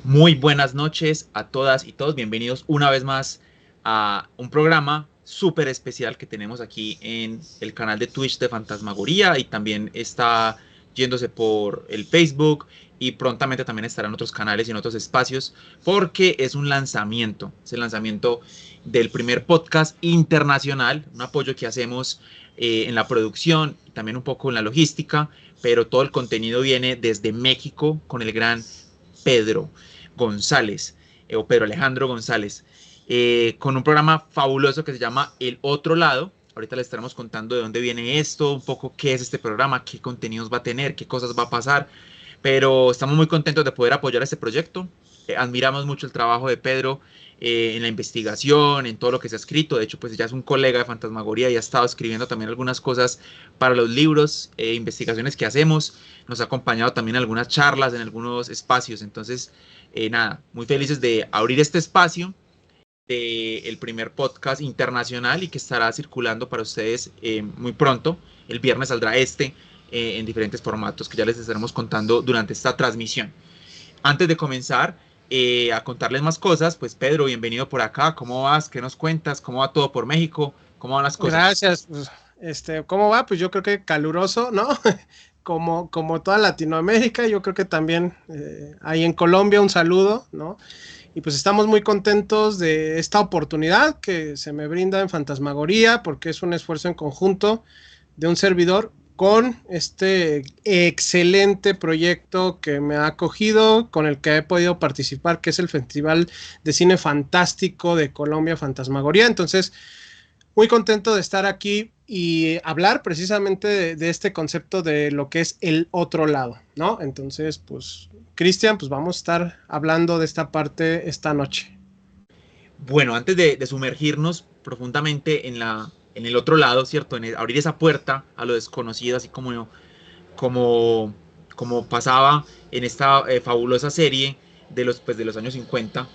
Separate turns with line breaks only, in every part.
Muy buenas noches a todas y todos. Bienvenidos una vez más a un programa súper especial que tenemos aquí en el canal de Twitch de Fantasmagoría, y también está yéndose por el Facebook y prontamente también estará en otros canales y en otros espacios, porque es un lanzamiento. Es el lanzamiento del primer podcast internacional, un apoyo que hacemos en la producción y también un poco en la logística, pero todo el contenido viene desde México con el gran Pedro González, o Pedro Alejandro González, con un programa fabuloso que se llama El Otro Lado. Ahorita les estaremos contando de dónde viene esto, un poco qué es este programa, qué contenidos va a tener, qué cosas va a pasar, pero estamos muy contentos de poder apoyar este proyecto. Admiramos mucho el trabajo de Pedro en la investigación, en todo lo que se ha escrito. De hecho, pues ya es un colega de Fantasmagoría y ha estado escribiendo también algunas cosas para los libros, investigaciones que hacemos. Nos ha acompañado también en algunas charlas, en algunos espacios. Entonces, nada, muy felices de abrir este espacio del primer podcast internacional y que estará circulando para ustedes muy pronto. El viernes saldrá en diferentes formatos que ya les estaremos contando durante esta transmisión. Antes de comenzar a contarles más cosas, pues Pedro, bienvenido por acá. ¿Cómo vas? ¿Qué nos cuentas? ¿Cómo va todo por México? ¿Cómo van las cosas?
Gracias. ¿Cómo va? Pues yo creo que caluroso, ¿no? Como toda Latinoamérica, yo creo que también ahí en Colombia un saludo, ¿no? Y pues estamos muy contentos de esta oportunidad que se me brinda en Fantasmagoría, porque es un esfuerzo en conjunto de un servidor con este excelente proyecto que me ha acogido, con el que he podido participar, que es el Festival de Cine Fantástico de Colombia, Fantasmagoría. Entonces, muy contento de estar aquí y hablar precisamente de este concepto de lo que es el otro lado, ¿no? Entonces, pues, Cristian, pues vamos a estar hablando de esta parte esta noche.
Bueno, antes de sumergirnos profundamente en el otro lado, ¿cierto? Abrir esa puerta a lo desconocido, así como, como pasaba en esta fabulosa serie de los años 50,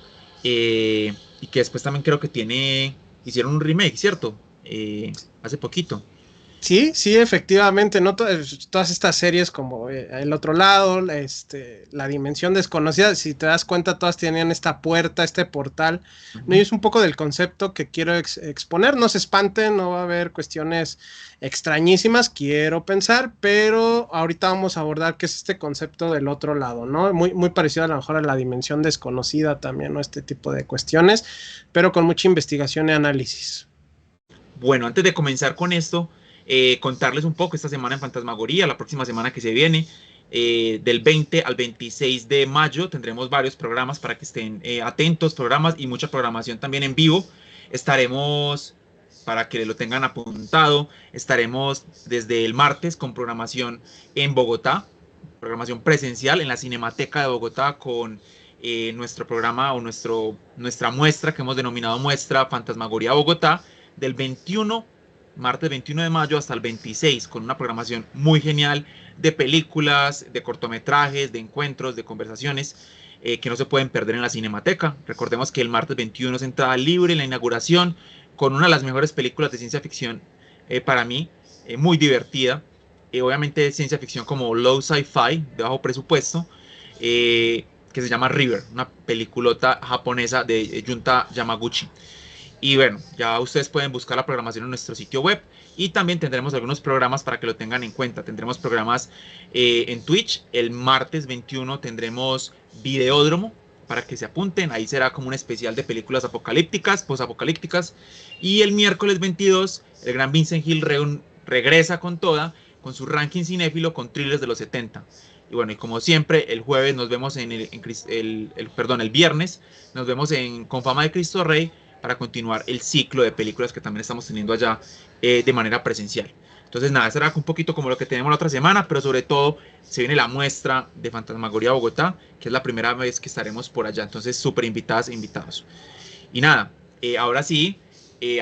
y que después también creo que hicieron un remake, ¿cierto? Hace poquito.
Sí, efectivamente, ¿no? Todas estas series como El Otro Lado, La Dimensión Desconocida, si te das cuenta, todas tenían esta puerta, este portal, ¿no? Y es un poco del concepto que quiero exponer. No se espanten, no va a haber cuestiones extrañísimas, quiero pensar, pero ahorita vamos a abordar qué es este concepto del otro lado, ¿no? Muy parecido a lo mejor a La Dimensión Desconocida también, ¿no? Este tipo de cuestiones, pero con mucha investigación y análisis.
Bueno, antes de comenzar con esto, contarles un poco esta semana en Fantasmagoría, la próxima semana que se viene, del 20 al 26 de mayo, tendremos varios programas para que estén atentos, programas y mucha programación también en vivo. Estaremos, para que lo tengan apuntado, estaremos desde el martes con programación en Bogotá, programación presencial en la Cinemateca de Bogotá con nuestro programa o nuestra muestra que hemos denominado Muestra Fantasmagoría Bogotá, del 21, martes 21 de mayo hasta el 26, con una programación muy genial de películas, de cortometrajes, de encuentros, de conversaciones que no se pueden perder en la Cinemateca. Recordemos que el martes 21 es entrada libre en la inauguración, con una de las mejores películas de ciencia ficción para mí, muy divertida. Obviamente de ciencia ficción como low sci-fi, de bajo presupuesto, que se llama River, una peliculota japonesa de Junta Yamaguchi. Y bueno, ya ustedes pueden buscar la programación en nuestro sitio web, y también tendremos algunos programas para que lo tengan en cuenta. Tendremos programas en Twitch. El martes 21 tendremos Videódromo para que se apunten. Ahí será como un especial de películas apocalípticas, posapocalípticas. Y el miércoles 22 el gran Vincent Hill regresa con toda, con su ranking cinéfilo con thrillers de los 70. Y bueno, y como siempre, el jueves nos vemos el viernes nos vemos Con Fama de Cristo Rey, para continuar el ciclo de películas que también estamos teniendo allá de manera presencial. Entonces nada, será un poquito como lo que tenemos la otra semana, pero sobre todo se viene la muestra de Fantasmagoría Bogotá, que es la primera vez que estaremos por allá. Entonces súper invitadas e invitados. Y nada, ahora sí,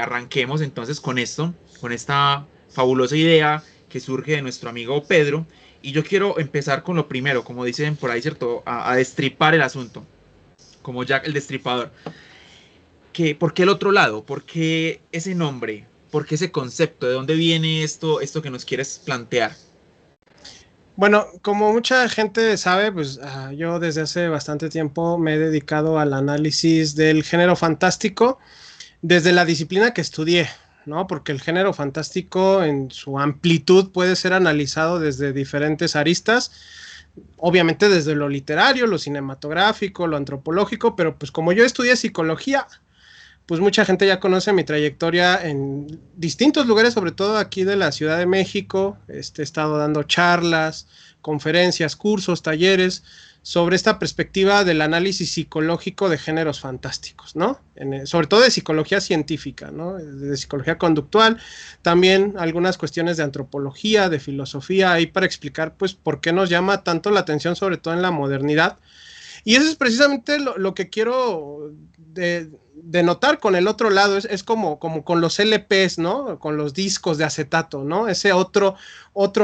arranquemos entonces con esto, con esta fabulosa idea que surge de nuestro amigo Pedro. Y yo quiero empezar con lo primero, como dicen por ahí, ¿cierto? A destripar el asunto, como Jack el Destripador. ¿Por qué el otro lado? ¿Por qué ese nombre? ¿Por qué ese concepto? ¿De dónde viene esto que nos quieres plantear?
Bueno, como mucha gente sabe, pues yo desde hace bastante tiempo me he dedicado al análisis del género fantástico desde la disciplina que estudié, ¿no? Porque el género fantástico en su amplitud puede ser analizado desde diferentes aristas, obviamente desde lo literario, lo cinematográfico, lo antropológico, pero pues como yo estudié psicología, pues mucha gente ya conoce mi trayectoria en distintos lugares, sobre todo aquí de la Ciudad de México. He estado dando charlas, conferencias, cursos, talleres sobre esta perspectiva del análisis psicológico de géneros fantásticos, ¿no? Sobre todo de psicología científica, ¿no? De psicología conductual, también algunas cuestiones de antropología, de filosofía, ahí para explicar, pues, por qué nos llama tanto la atención, sobre todo en la modernidad. Y eso es precisamente lo que quiero denotar con el otro lado, es como con los LPs, ¿no? Con los discos de acetato, ¿no? Ese otro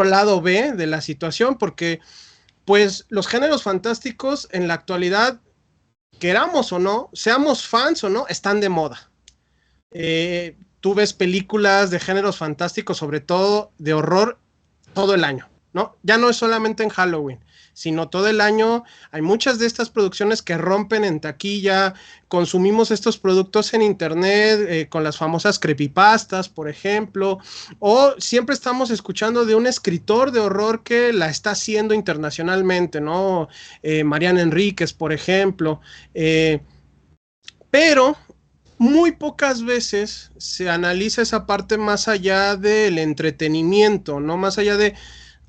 lado B de la situación, porque pues los géneros fantásticos en la actualidad, queramos o no, seamos fans o no, están de moda. Tú ves películas de géneros fantásticos, sobre todo de horror, todo el año, ¿no? Ya no es solamente en Halloween, sino todo el año. Hay muchas de estas producciones que rompen en taquilla, consumimos estos productos en internet, con las famosas creepypastas, por ejemplo, o siempre estamos escuchando de un escritor de horror que la está haciendo internacionalmente, ¿no? Mariana Enríquez, por ejemplo, pero muy pocas veces se analiza esa parte más allá del entretenimiento, ¿no? Más allá de,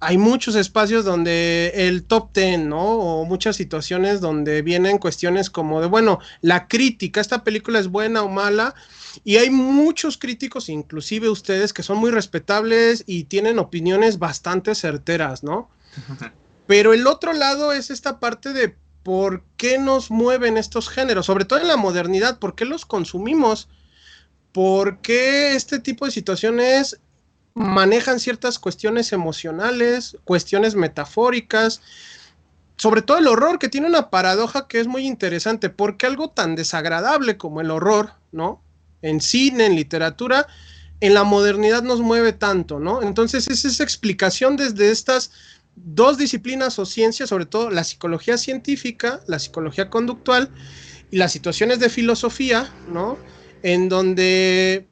hay muchos espacios donde el top 10, ¿no? O muchas situaciones donde vienen cuestiones como de, bueno, la crítica, esta película es buena o mala, y hay muchos críticos, inclusive ustedes, que son muy respetables y tienen opiniones bastante certeras, ¿no? Pero el otro lado es esta parte de por qué nos mueven estos géneros, sobre todo en la modernidad, por qué los consumimos, por qué este tipo de situaciones manejan ciertas cuestiones emocionales, cuestiones metafóricas, sobre todo el horror, que tiene una paradoja que es muy interesante, porque algo tan desagradable como el horror, ¿no? En cine, en literatura, en la modernidad nos mueve tanto, ¿no? Entonces es esa explicación desde estas dos disciplinas o ciencias, sobre todo la psicología científica, la psicología conductual y las situaciones de filosofía, ¿no? En donde,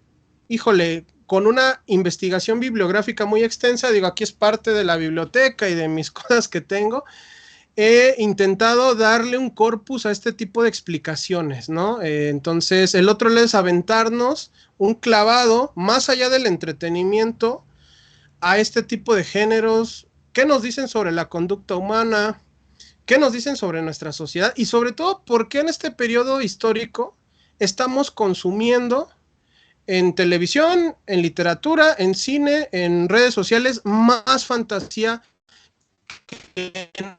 híjole, con una investigación bibliográfica muy extensa, digo, aquí es parte de la biblioteca y de mis cosas que tengo, he intentado darle un corpus a este tipo de explicaciones, ¿no? Entonces, el otro es aventarnos un clavado más allá del entretenimiento a este tipo de géneros. ¿Qué nos dicen sobre la conducta humana? ¿Qué nos dicen sobre nuestra sociedad? Y sobre todo, ¿por qué en este periodo histórico estamos consumiendo en televisión, en literatura, en cine, en redes sociales, más fantasía que en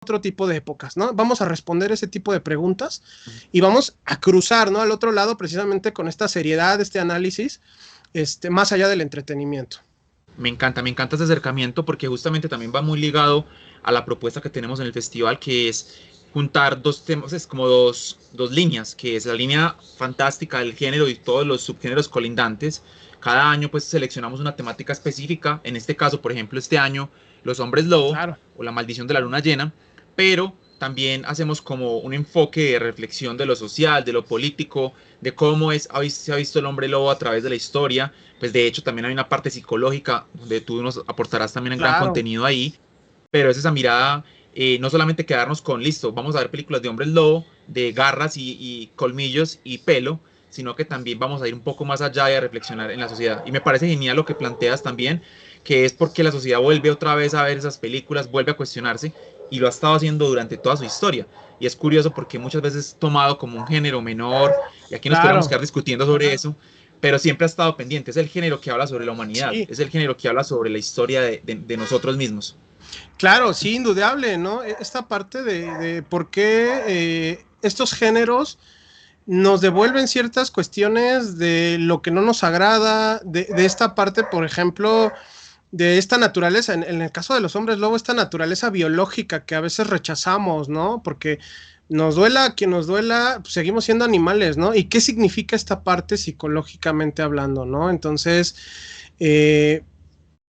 otro tipo de épocas, ¿no? Vamos a responder ese tipo de preguntas y vamos a cruzar, ¿no? Al otro lado, precisamente con esta seriedad, este análisis, más allá del entretenimiento.
Me encanta ese acercamiento porque justamente también va muy ligado a la propuesta que tenemos en el festival, que es juntar dos temas, es como dos líneas, que es la línea fantástica del género y todos los subgéneros colindantes. Cada año pues seleccionamos una temática específica, en este caso, por ejemplo, este año, los hombres lobo, claro, o la maldición de la luna llena, pero también hacemos como un enfoque de reflexión de lo social, de lo político, de cómo se ha visto el hombre lobo a través de la historia. Pues de hecho también hay una parte psicológica donde tú nos aportarás también en gran contenido ahí, pero es esa mirada, no solamente quedarnos con listo, vamos a ver películas de hombres lobo, de garras y colmillos y pelo, sino que también vamos a ir un poco más allá y a reflexionar en la sociedad. Y me parece genial lo que planteas también, que es porque la sociedad vuelve otra vez a ver esas películas, vuelve a cuestionarse, y lo ha estado haciendo durante toda su historia. Y es curioso porque muchas veces es tomado como un género menor, y aquí nos podemos quedar discutiendo sobre eso, pero siempre ha estado pendiente. Es el género que habla sobre la humanidad, sí, es el género que habla sobre la historia de nosotros mismos.
Claro, sí, indudable, ¿no? Esta parte de por qué estos géneros nos devuelven ciertas cuestiones de lo que no nos agrada, de esta parte, por ejemplo, de esta naturaleza, en el caso de los hombres lobo, esta naturaleza biológica que a veces rechazamos, ¿no? Porque nos duela a quien nos duela, pues seguimos siendo animales, ¿no? ¿Y qué significa esta parte psicológicamente hablando, ¿no? Entonces, en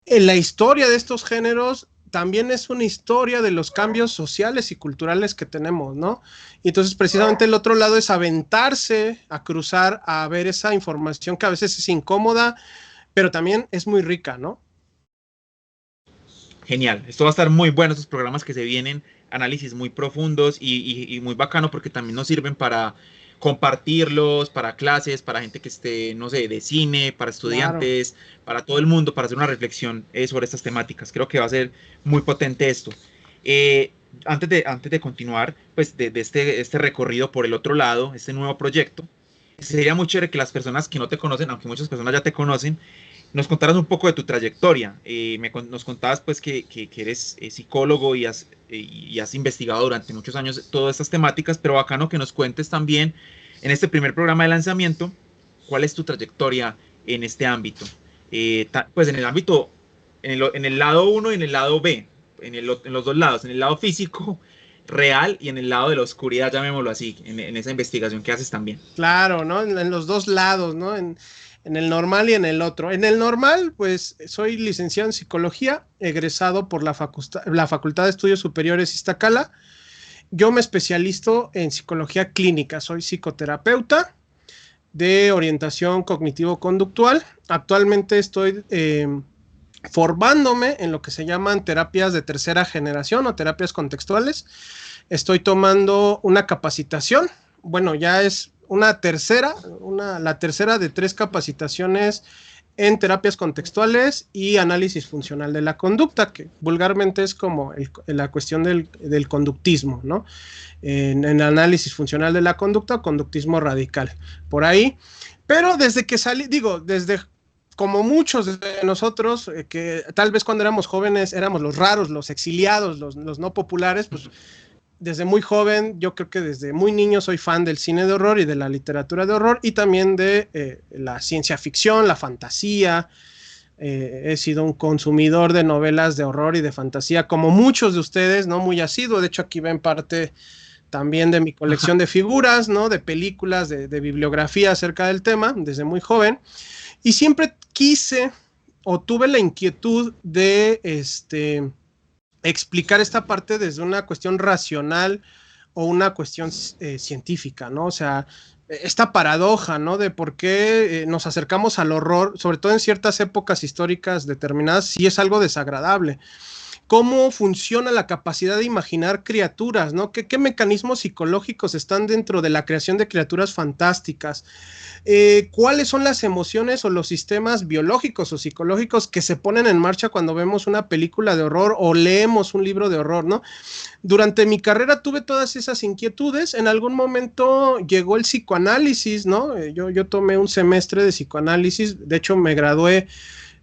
la historia de estos géneros también es una historia de los cambios sociales y culturales que tenemos, ¿no? Y entonces precisamente el otro lado es aventarse a cruzar, a ver esa información que a veces es incómoda, pero también es muy rica, ¿no?
Genial, esto va a estar muy bueno, estos programas que se vienen, análisis muy profundos y muy bacano porque también nos sirven para compartirlos, para clases, para gente que esté, no sé, de cine, para
Claro.
estudiantes, para todo el mundo, para hacer una reflexión sobre estas temáticas. Creo que va a ser muy potente esto. Eh, antes de continuar, pues de este recorrido por el otro lado, este nuevo proyecto, sería muy chévere que las personas que no te conocen, aunque muchas personas ya te conocen, nos contaras un poco de tu trayectoria. Nos contabas pues que eres psicólogo y has investigado durante muchos años todas estas temáticas, pero bacano que nos cuentes también en este primer programa de lanzamiento cuál es tu trayectoria en este ámbito. Pues en el ámbito, en el lado 1 y en el lado B, en los dos lados, en el lado físico real y en el lado de la oscuridad, llamémoslo así, en esa investigación que haces también.
Claro, ¿no? En los dos lados, ¿no? En el normal y en el otro. En el normal, pues soy licenciado en psicología, egresado por la Facultad de Estudios Superiores Iztacala. Yo me especializo en psicología clínica, soy psicoterapeuta de orientación cognitivo-conductual. Actualmente estoy formándome en lo que se llaman terapias de tercera generación o terapias contextuales. Estoy tomando una capacitación, bueno, ya es la tercera de 3 capacitaciones en terapias contextuales y análisis funcional de la conducta, que vulgarmente es como la cuestión del conductismo, ¿no? En análisis funcional de la conducta, conductismo radical, por ahí. Pero desde que salí, desde como muchos de nosotros, que tal vez cuando éramos jóvenes éramos los raros, los exiliados, los no populares, pues desde muy joven, yo creo que desde muy niño soy fan del cine de horror y de la literatura de horror y también de la ciencia ficción, la fantasía. He sido un consumidor de novelas de horror y de fantasía, como muchos de ustedes, ¿no? Muy asiduo. De hecho, aquí ven parte también de mi colección de figuras, ¿no? De películas, de bibliografía acerca del tema, desde muy joven. Y siempre quise o tuve la inquietud de explicar esta parte desde una cuestión racional o una cuestión científica, ¿no? O sea, esta paradoja, ¿no? De por qué nos acercamos al horror, sobre todo en ciertas épocas históricas determinadas, sí es algo desagradable. Cómo funciona la capacidad de imaginar criaturas, ¿no? ¿Qué mecanismos psicológicos están dentro de la creación de criaturas fantásticas? ¿Cuáles son las emociones o los sistemas biológicos o psicológicos que se ponen en marcha cuando vemos una película de horror o leemos un libro de horror, ¿no? Durante mi carrera tuve todas esas inquietudes. En algún momento llegó el psicoanálisis, ¿no? Yo tomé un semestre de psicoanálisis, de hecho me gradué.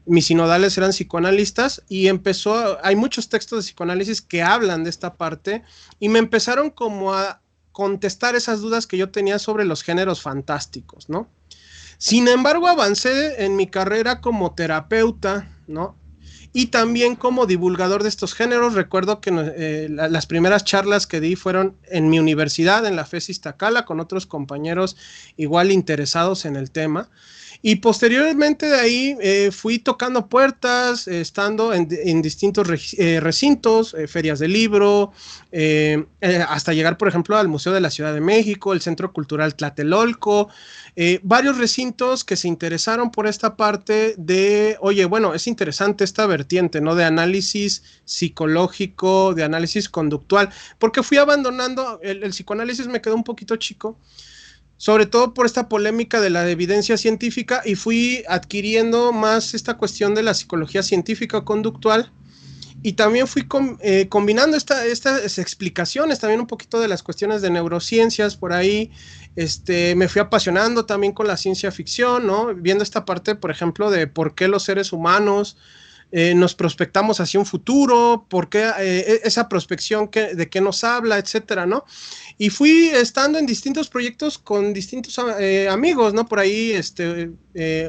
Mis sinodales eran psicoanalistas y hay muchos textos de psicoanálisis que hablan de esta parte y me empezaron como a contestar esas dudas que yo tenía sobre los géneros fantásticos, ¿no? Sin embargo, avancé en mi carrera como terapeuta, ¿no? Y también como divulgador de estos géneros. Recuerdo que las primeras charlas que di fueron en mi universidad, en la FES Iztacala, con otros compañeros igual interesados en el tema. Y posteriormente de ahí fui tocando puertas, estando en distintos recintos, ferias de libro, hasta llegar, por ejemplo, al Museo de la Ciudad de México, el Centro Cultural Tlatelolco, varios recintos que se interesaron por esta parte de, oye, bueno, es interesante esta vertiente, ¿no? De análisis psicológico, de análisis conductual, porque fui abandonando, el psicoanálisis me quedó un poquito chico, sobre todo por esta polémica de la evidencia científica, y fui adquiriendo más esta cuestión de la psicología científica conductual, y también fui combinando estas explicaciones, también un poquito de las cuestiones de neurociencias por ahí. Me fui apasionando también con la ciencia ficción, ¿no? Viendo esta parte, por ejemplo, de por qué los seres humanos nos prospectamos hacia un futuro, por qué esa prospección de qué nos habla, etcétera, ¿no? Y fui estando en distintos proyectos con distintos amigos, ¿no? Por ahí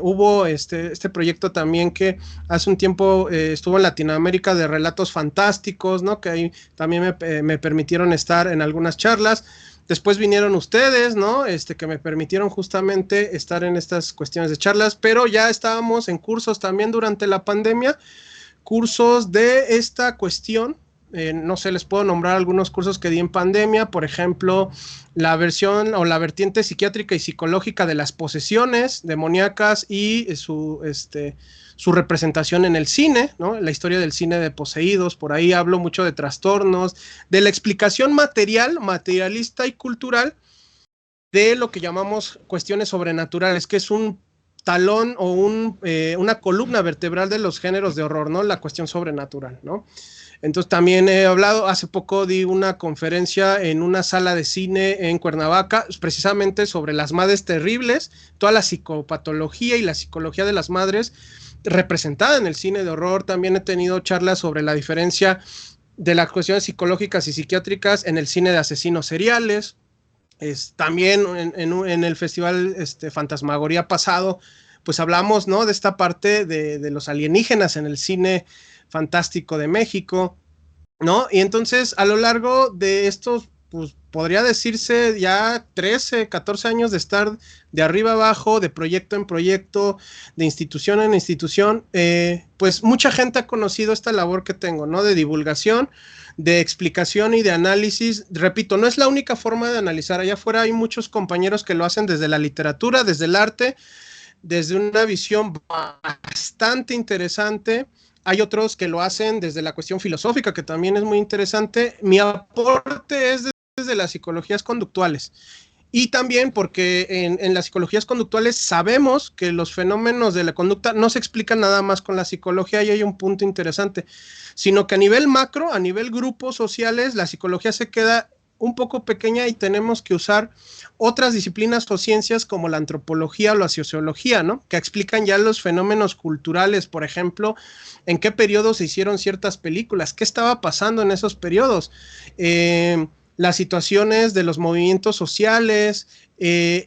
hubo este proyecto también que hace un tiempo estuvo en Latinoamérica de relatos fantásticos, ¿no? Que ahí también me permitieron estar en algunas charlas. Después vinieron ustedes, ¿no? Que me permitieron justamente estar en estas cuestiones de charlas, pero ya estábamos en cursos también durante la pandemia cursos de esta cuestión. No sé, les puedo nombrar algunos cursos que di en pandemia, por ejemplo, la versión o la vertiente psiquiátrica y psicológica de las posesiones demoníacas y su representación en el cine, ¿no? La historia del cine de poseídos, por ahí hablo mucho de trastornos, de la explicación materialista y cultural de lo que llamamos cuestiones sobrenaturales, que es un talón o una columna vertebral de los géneros de horror, ¿no? La cuestión sobrenatural, ¿no? Entonces también he hablado, hace poco di una conferencia en una sala de cine en Cuernavaca, precisamente sobre las madres terribles, toda la psicopatología y la psicología de las madres representada en el cine de horror. También he tenido charlas sobre la diferencia de las cuestiones psicológicas y psiquiátricas en el cine de asesinos seriales. También en el festival Fantasmagoría pasado, pues hablamos, ¿no?, de esta parte de los alienígenas en el cine fantástico de México, ¿no? Y entonces a lo largo de estos, pues podría decirse ya 13, 14 años de estar de arriba abajo, de proyecto en proyecto, de institución en institución, pues mucha gente ha conocido esta labor que tengo, ¿no?, de divulgación, de explicación y de análisis. Repito, no es la única forma de analizar. Allá afuera hay muchos compañeros que lo hacen desde la literatura, desde el arte, desde una visión bastante interesante. Hay otros que lo hacen desde la cuestión filosófica, que también es muy interesante. Mi aporte es desde las psicologías conductuales. Y también porque en las psicologías conductuales sabemos que los fenómenos de la conducta no se explican nada más con la psicología, y hay un punto interesante, sino que a nivel macro, a nivel grupos sociales, la psicología se queda un poco pequeña y tenemos que usar otras disciplinas o ciencias como la antropología o la sociología, ¿no?, que explican ya los fenómenos culturales, por ejemplo, en qué periodos se hicieron ciertas películas, qué estaba pasando en esos periodos, las situaciones de los movimientos sociales,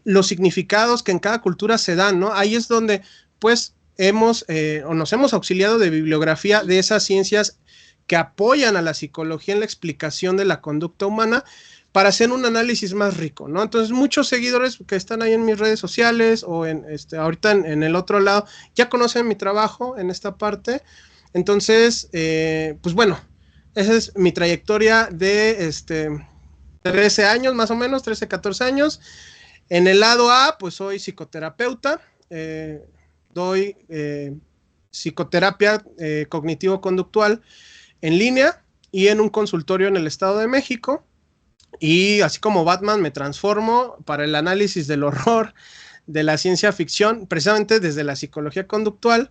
los significados que en cada cultura se dan, ¿no? Ahí es donde, pues, nos hemos auxiliado de bibliografía de esas ciencias que apoyan a la psicología en la explicación de la conducta humana para hacer un análisis más rico, ¿no? Entonces, muchos seguidores que están ahí en mis redes sociales o ahorita en el otro lado ya conocen mi trabajo en esta parte. Entonces, pues bueno, esa es mi trayectoria de 13 años, más o menos, 13, 14 años. En el lado A, pues soy psicoterapeuta, doy psicoterapia cognitivo-conductual en línea y en un consultorio en el Estado de México. Y así como Batman, me transformo para el análisis del horror, de la ciencia ficción, precisamente desde la psicología conductual.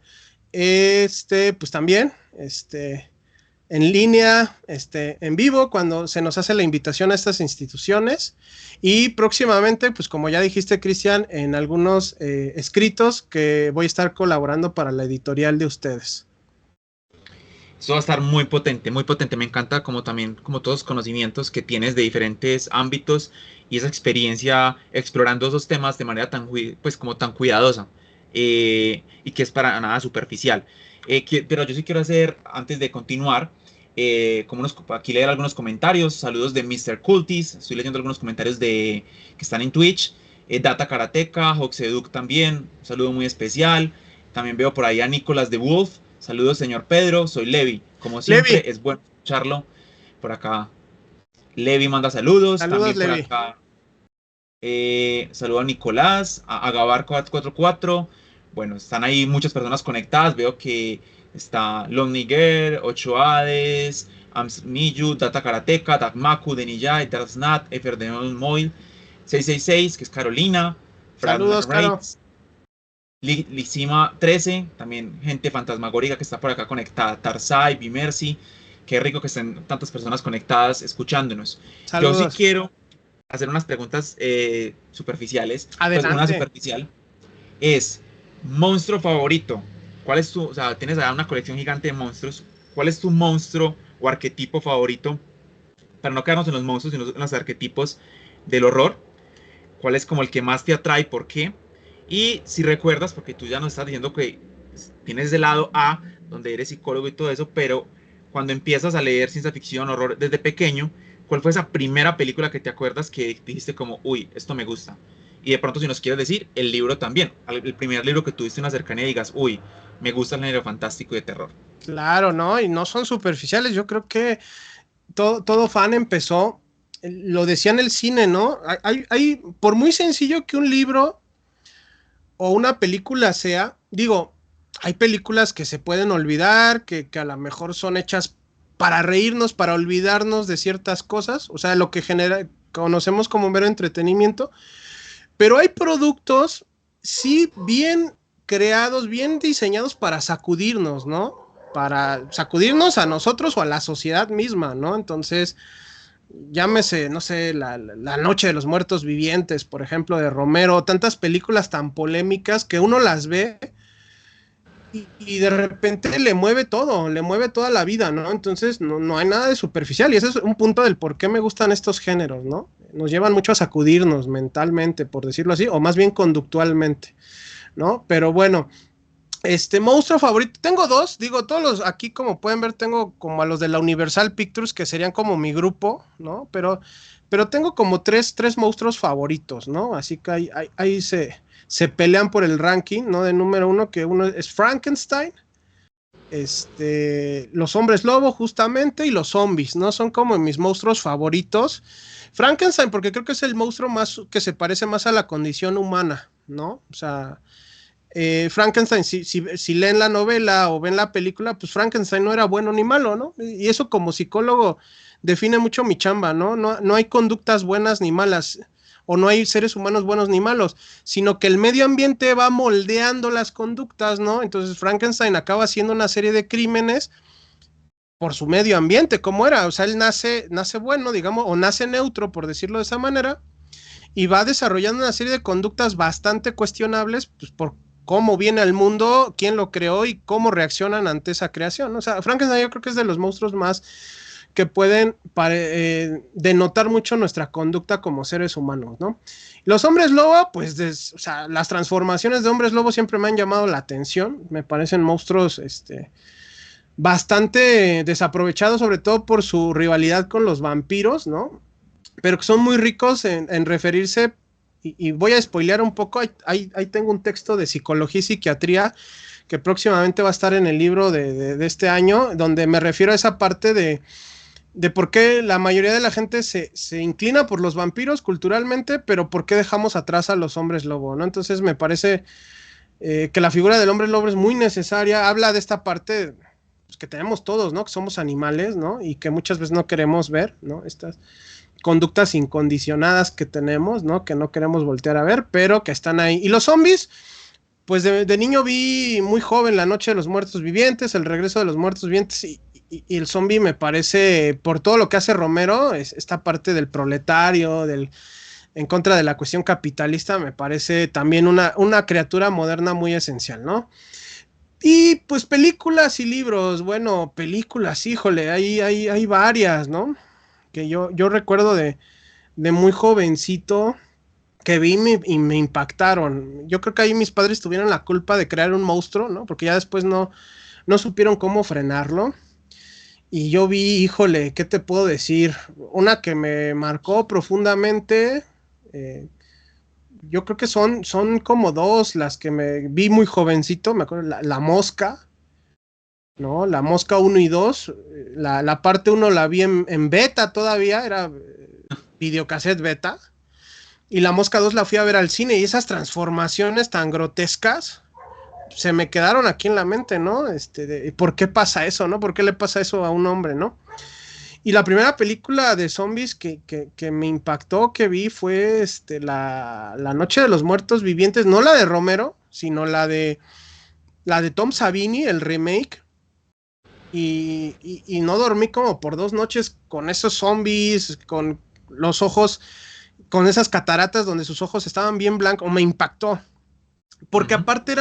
Pues también, en línea, en vivo, cuando se nos hace la invitación a estas instituciones. Y próximamente, pues como ya dijiste, Cristian, en algunos escritos que voy a estar colaborando para la editorial de ustedes.
Eso va a estar muy potente, muy potente. Me encanta como también, como todos los conocimientos que tienes de diferentes ámbitos y esa experiencia explorando esos temas de manera tan, pues, como tan cuidadosa, y que es para nada superficial. Pero yo sí quiero hacer, antes de continuar, aquí leer algunos comentarios. Saludos de Mr. Cultis. Estoy leyendo algunos comentarios que están en Twitch. Data Karateka, Hoxeduc también. Un saludo muy especial. También veo por ahí a Nicolás de Wolf. Saludos, señor Pedro. Soy Levi. Como siempre, Levi. Es bueno escucharlo. Por acá, Levi manda saludos.
Saludos,
también
Levi.
Por acá, saludo a Nicolás, a Gabar 444. Bueno, están ahí muchas personas conectadas. Veo que está Long Niger, 8 Hades, Miyu, Data Karateka, Dagmaku, Deniyai, Darsnat, Eferdeon Moil, 666, que es Carolina.
Saludos, Caro.
Lissima 13, también gente fantasmagórica que está por acá conectada. Tarsai, Bimersi. Qué rico que estén tantas personas conectadas escuchándonos.
Saludos.
Yo sí quiero hacer unas preguntas superficiales.
Adelante.
Pues una superficial es: monstruo favorito. ¿Cuál es tu, o sea, tienes allá una colección gigante de monstruos? ¿Cuál es tu monstruo o arquetipo favorito? Para no quedarnos en los monstruos, sino en los arquetipos del horror. ¿Cuál es como el que más te atrae? ¿Por qué? Y si recuerdas, porque tú ya nos estás diciendo que tienes el lado A, donde eres psicólogo y todo eso, pero cuando empiezas a leer ciencia ficción, horror desde pequeño, ¿cuál fue esa primera película que te acuerdas que dijiste como, uy, esto me gusta? Y de pronto, si nos quieres decir, el libro también, el primer libro que tuviste una cercanía y digas, uy, me gusta el género fantástico y de terror.
Claro, ¿no? Y no son superficiales. Yo creo que todo fan empezó, lo decía en el cine, ¿no? Por muy sencillo que un libro o una película sea, digo, hay películas que se pueden olvidar, que a lo mejor son hechas para reírnos, para olvidarnos de ciertas cosas, o sea, lo que conocemos como mero entretenimiento, pero hay productos, sí, bien creados, bien diseñados para sacudirnos, ¿no? Para sacudirnos a nosotros o a la sociedad misma, ¿no? Entonces, llámese, no sé, la Noche de los Muertos Vivientes, por ejemplo, de Romero, tantas películas tan polémicas que uno las ve y de repente le mueve todo, le mueve toda la vida, ¿no? Entonces no hay nada de superficial y ese es un punto del por qué me gustan estos géneros, ¿no? Nos llevan mucho a sacudirnos mentalmente, por decirlo así, o más bien conductualmente, ¿no? Pero bueno, monstruo favorito, tengo dos, digo, todos los aquí como pueden ver, tengo como a los de la Universal Pictures, que serían como mi grupo, ¿no? Pero tengo como tres monstruos favoritos, ¿no? Así que ahí se pelean por el ranking, ¿no? De número uno, que uno es Frankenstein, los hombres lobo justamente y los zombies, ¿no? Son como mis monstruos favoritos. Frankenstein, porque creo que es el monstruo más que se parece más a la condición humana, ¿no? O sea, Frankenstein, si leen la novela o ven la película, pues Frankenstein no era bueno ni malo, ¿no? Y eso como psicólogo define mucho mi chamba, ¿no? No hay conductas buenas ni malas, o no hay seres humanos buenos ni malos, sino que el medio ambiente va moldeando las conductas, ¿no? Entonces Frankenstein acaba haciendo una serie de crímenes por su medio ambiente, ¿cómo era? O sea, él nace bueno, digamos, o nace neutro, por decirlo de esa manera, y va desarrollando una serie de conductas bastante cuestionables, pues por cómo viene al mundo, quién lo creó y cómo reaccionan ante esa creación, ¿no? O sea, Frankenstein yo creo que es de los monstruos más que pueden denotar mucho nuestra conducta como seres humanos, ¿no? Los hombres lobo, pues, o sea, las transformaciones de hombres lobo siempre me han llamado la atención, me parecen monstruos, bastante desaprovechados, sobre todo por su rivalidad con los vampiros, ¿no? Pero que son muy ricos en referirse, y voy a spoilear un poco, ahí tengo un texto de psicología y psiquiatría que próximamente va a estar en el libro de este año, donde me refiero a esa parte de por qué la mayoría de la gente se inclina por los vampiros culturalmente, pero por qué dejamos atrás a los hombres lobo, ¿no? Entonces me parece que la figura del hombre lobo es muy necesaria, habla de esta parte pues, que tenemos todos, ¿no? Que somos animales, ¿no? Y que muchas veces no queremos ver, ¿no? Estas conductas incondicionadas que tenemos, ¿no? Que no queremos voltear a ver, pero que están ahí. Y los zombies, pues de niño vi muy joven La Noche de los Muertos Vivientes, El Regreso de los Muertos Vivientes, y el zombie me parece, por todo lo que hace Romero, esta parte del proletario, en contra de la cuestión capitalista, me parece también una criatura moderna muy esencial, ¿no? Y pues películas y libros, bueno, películas, híjole, hay varias, ¿no? Que yo recuerdo de muy jovencito que vi y me impactaron. Yo creo que ahí mis padres tuvieron la culpa de crear un monstruo, ¿no? Porque ya después no supieron cómo frenarlo. Y yo vi, híjole, ¿qué te puedo decir? Una que me marcó profundamente, yo creo que son como dos las que me vi muy jovencito, me acuerdo, la Mosca, ¿no? La Mosca uno y 2, la parte uno la vi en beta todavía, era videocassette beta, y la Mosca 2 la fui a ver al cine, y esas transformaciones tan grotescas se me quedaron aquí en la mente, ¿no? ¿Por qué pasa eso, no? ¿Por qué le pasa eso a un hombre, no? Y la primera película de zombies que me impactó, que vi, fue la Noche de los Muertos Vivientes, no la de Romero, sino la de Tom Savini, el remake. Y no dormí como por 2 noches con esos zombies, con los ojos, con esas cataratas donde sus ojos estaban bien blancos, me impactó. Porque aparte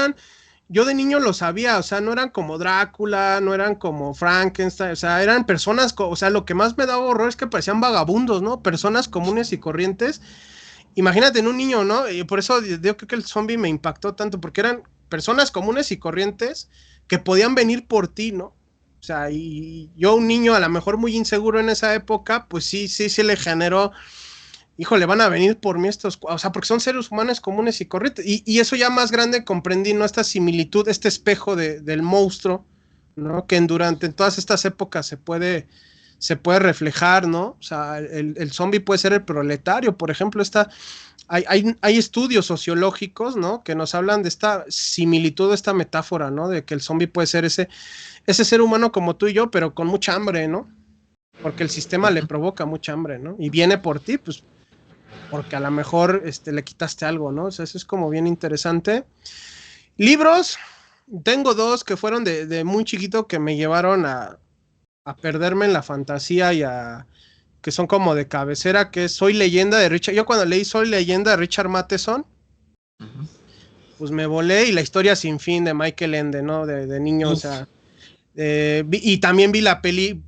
yo de niño lo sabía, o sea, no eran como Drácula, no eran como Frankenstein, o sea, eran personas, o sea, lo que más me daba horror es que parecían vagabundos, ¿no? Personas comunes y corrientes. Imagínate en un niño, ¿no? Y por eso yo creo que el zombie me impactó tanto, porque eran personas comunes y corrientes que podían venir por ti, ¿no? O sea, y yo un niño a lo mejor muy inseguro en esa época, pues sí le generó, híjole, van a venir por mí estos, o sea, porque son seres humanos comunes y corrientes, y eso ya más grande comprendí, ¿no? Esta similitud, este espejo del monstruo, ¿no? Que durante todas estas épocas se puede reflejar, ¿no? O sea, el zombie puede ser el proletario, por ejemplo, hay estudios sociológicos, ¿no? Que nos hablan de esta similitud, de esta metáfora, ¿no? De que el zombie puede ser ese ser humano como tú y yo, pero con mucha hambre, ¿no? Porque el sistema le provoca mucha hambre, ¿no? Y viene por ti, pues, porque a lo mejor le quitaste algo, ¿no? O sea, eso es como bien interesante. Libros, tengo dos que fueron de muy chiquito que me llevaron a perderme en la fantasía que son como de cabecera, que es Soy Leyenda de Richard. Yo cuando leí Soy Leyenda de Richard Matheson, pues me volé, y La Historia Sin Fin de Michael Ende, ¿no? De niño, o sea. Y también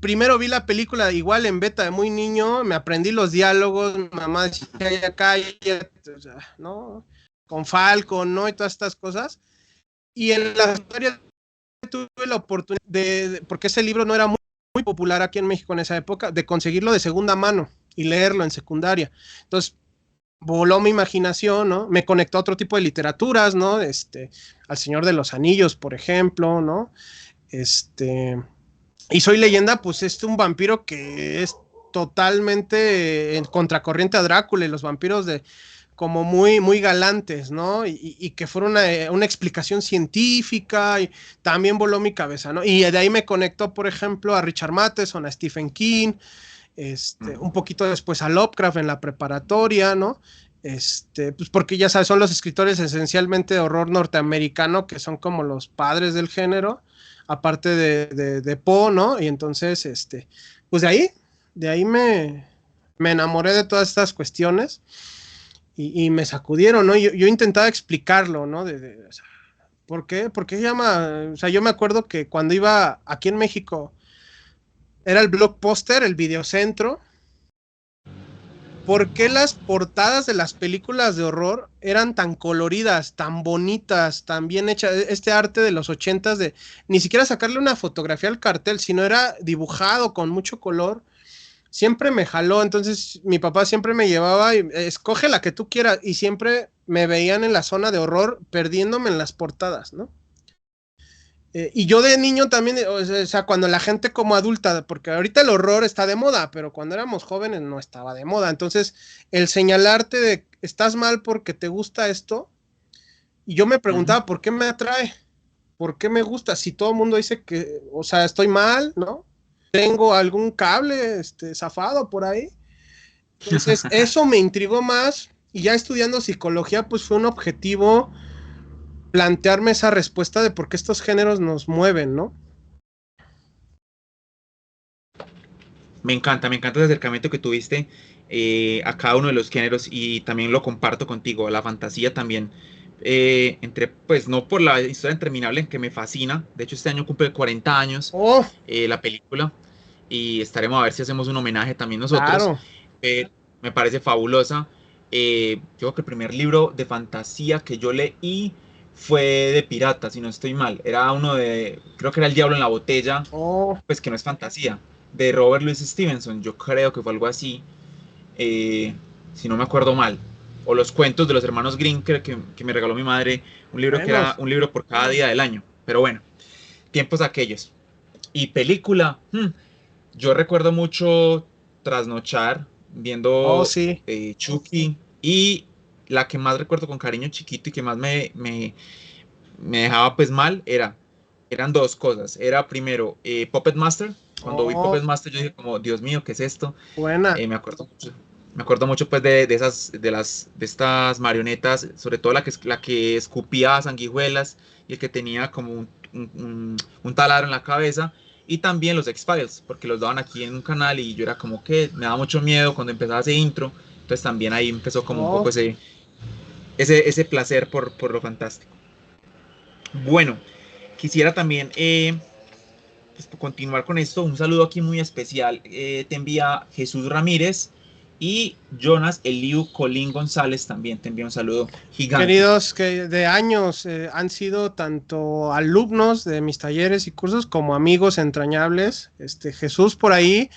primero vi la película igual en beta de muy niño, me aprendí los diálogos, mamá decía, ya cállate, o sea, ¿no? Con Falcon, ¿no? Y todas estas cosas. Y en la historia tuve la oportunidad porque ese libro no era muy popular aquí en México en esa época, de conseguirlo de segunda mano y leerlo en secundaria. Entonces, voló mi imaginación, ¿no? Me conectó a otro tipo de literaturas, ¿no? Al Señor de los Anillos, por ejemplo, ¿no? Y Soy Leyenda, pues es un vampiro que es totalmente en contracorriente a Drácula y los vampiros como muy, muy galantes, ¿no? Y que fuera una explicación científica, y también voló mi cabeza, ¿no? Y de ahí me conectó, por ejemplo, a Richard Matheson, a Stephen King, un poquito después a Lovecraft en la preparatoria, ¿no? Pues porque ya sabes, son los escritores esencialmente de horror norteamericano, que son como los padres del género, aparte de Poe, ¿no? Y entonces, pues de ahí me enamoré de todas estas cuestiones, y me sacudieron, ¿no? Yo intentaba explicarlo, ¿no? O sea, ¿por qué? ¿Por qué se llama? O sea, yo me acuerdo que cuando iba aquí en México, era el Blockbuster, el Videocentro. ¿Por qué las portadas de las películas de horror eran tan coloridas, tan bonitas, tan bien hechas? Este arte de los 80s de ni siquiera sacarle una fotografía al cartel, sino era dibujado con mucho color. Siempre me jaló, entonces mi papá siempre me llevaba y escoge la que tú quieras, y siempre me veían en la zona de horror perdiéndome en las portadas, ¿no? Y yo de niño también, o sea, cuando la gente como adulta, porque ahorita el horror está de moda, pero cuando éramos jóvenes no estaba de moda. Entonces, el señalarte de estás mal porque te gusta esto, y yo me preguntaba, ¿por qué me atrae? ¿Por qué me gusta? Si todo el mundo dice que, o sea, estoy mal, ¿no? Tengo algún cable zafado por ahí. Entonces, eso me intrigó más, y ya estudiando psicología, pues fue un objetivo plantearme esa respuesta de por qué estos géneros nos mueven, ¿no?
Me encanta el acercamiento que tuviste a cada uno de los géneros, y también lo comparto contigo. La fantasía también, pues no por la historia interminable en que me fascina. De hecho, este año cumple 40 años la película, y estaremos a ver si hacemos un homenaje también nosotros.
Claro.
Me parece fabulosa. Yo creo que el primer libro de fantasía que yo leí fue de piratas, si no estoy mal. Era creo que era El Diablo en la Botella, pues que no es fantasía, de Robert Louis Stevenson. Yo creo que fue algo así, si no me acuerdo mal. O Los Cuentos de los Hermanos Grimm, que me regaló mi madre, un libro que era un libro por cada día del año. Pero bueno, tiempos aquellos. Y película, yo recuerdo mucho trasnochar viendo
Sí.
Chucky, y la que más recuerdo con cariño chiquito y que más me dejaba pues mal eran dos cosas. Era primero Puppet Master. Cuando vi Puppet Master yo dije como, Dios mío, ¿qué es esto?
Buena.
Me acuerdo mucho pues de estas marionetas, sobre todo la que escupía sanguijuelas, y el que tenía como un taladro en la cabeza. Y también los X-Files, porque los daban aquí en un canal, y yo era como que me daba mucho miedo cuando empezaba ese intro. Entonces también ahí empezó como un poco ese placer por lo fantástico. Bueno, quisiera también pues, continuar con esto. Un saludo aquí muy especial. Te envía Jesús Ramírez, y Jonas Eliu Colín González también te envía un saludo gigante.
Queridos que de años han sido tanto alumnos de mis talleres y cursos como amigos entrañables. Jesús por ahí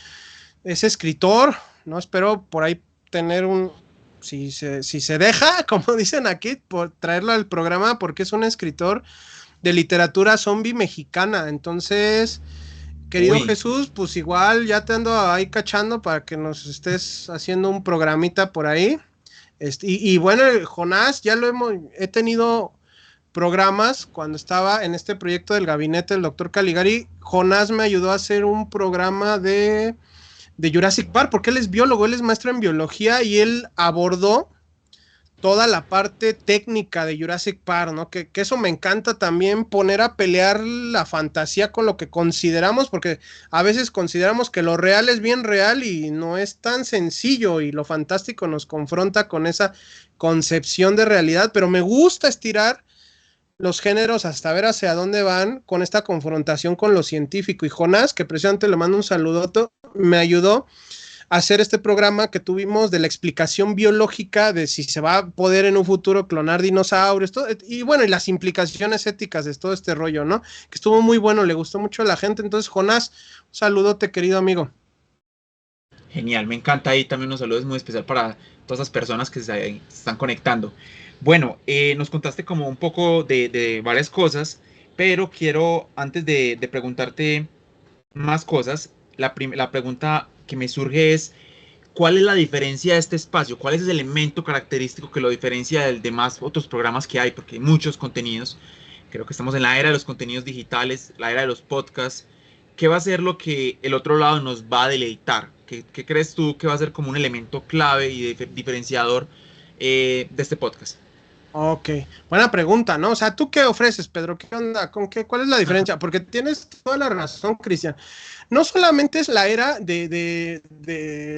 es escritor, ¿no? Espero por ahí tener si se deja, como dicen aquí, por traerlo al programa, porque es un escritor de literatura zombie mexicana. Entonces, querido
Uy,
Jesús, pues igual ya te ando ahí cachando para que nos estés haciendo un programita por ahí. Y bueno, Jonás, he tenido programas cuando estaba en este proyecto del gabinete del doctor Caligari. Jonás me ayudó a hacer un programa de Jurassic Park, porque él es biólogo, él es maestro en biología y él abordó toda la parte técnica de Jurassic Park, ¿no? Que eso me encanta también, poner a pelear la fantasía con lo que consideramos, porque a veces consideramos que lo real es bien real y no es tan sencillo, y lo fantástico nos confronta con esa concepción de realidad, pero me gusta estirar los géneros hasta ver hacia dónde van con esta confrontación con lo científico. Y Jonás, que precisamente le mando un saludoto, me ayudó hacer este programa que tuvimos de la explicación biológica de si se va a poder en un futuro clonar dinosaurios, todo, y bueno, y las implicaciones éticas de todo este rollo, ¿no? Que estuvo muy bueno, le gustó mucho a la gente. Entonces, Jonás, un saludote, querido amigo.
genial, me encanta. Ahí también unos saludos muy especial para todas esas personas que se están conectando. Bueno, nos contaste como un poco de varias cosas, pero quiero, antes de preguntarte más cosas, la pregunta que me surge es, ¿cuál es la diferencia de este espacio? ¿Cuál es ese elemento característico que lo diferencia del demás otros programas que hay? Porque hay muchos contenidos. Creo que estamos en la era de los contenidos digitales, la era de los podcasts. ¿Qué va a ser lo que el otro lado nos va a deleitar? ¿Qué crees tú que va a ser como un elemento clave y diferenciador de este podcast?
Ok, buena pregunta, ¿no? O sea, ¿tú qué ofreces, Pedro? ¿Qué onda? ¿Cuál es la diferencia? Porque tienes toda la razón, Cristian. No solamente es la era de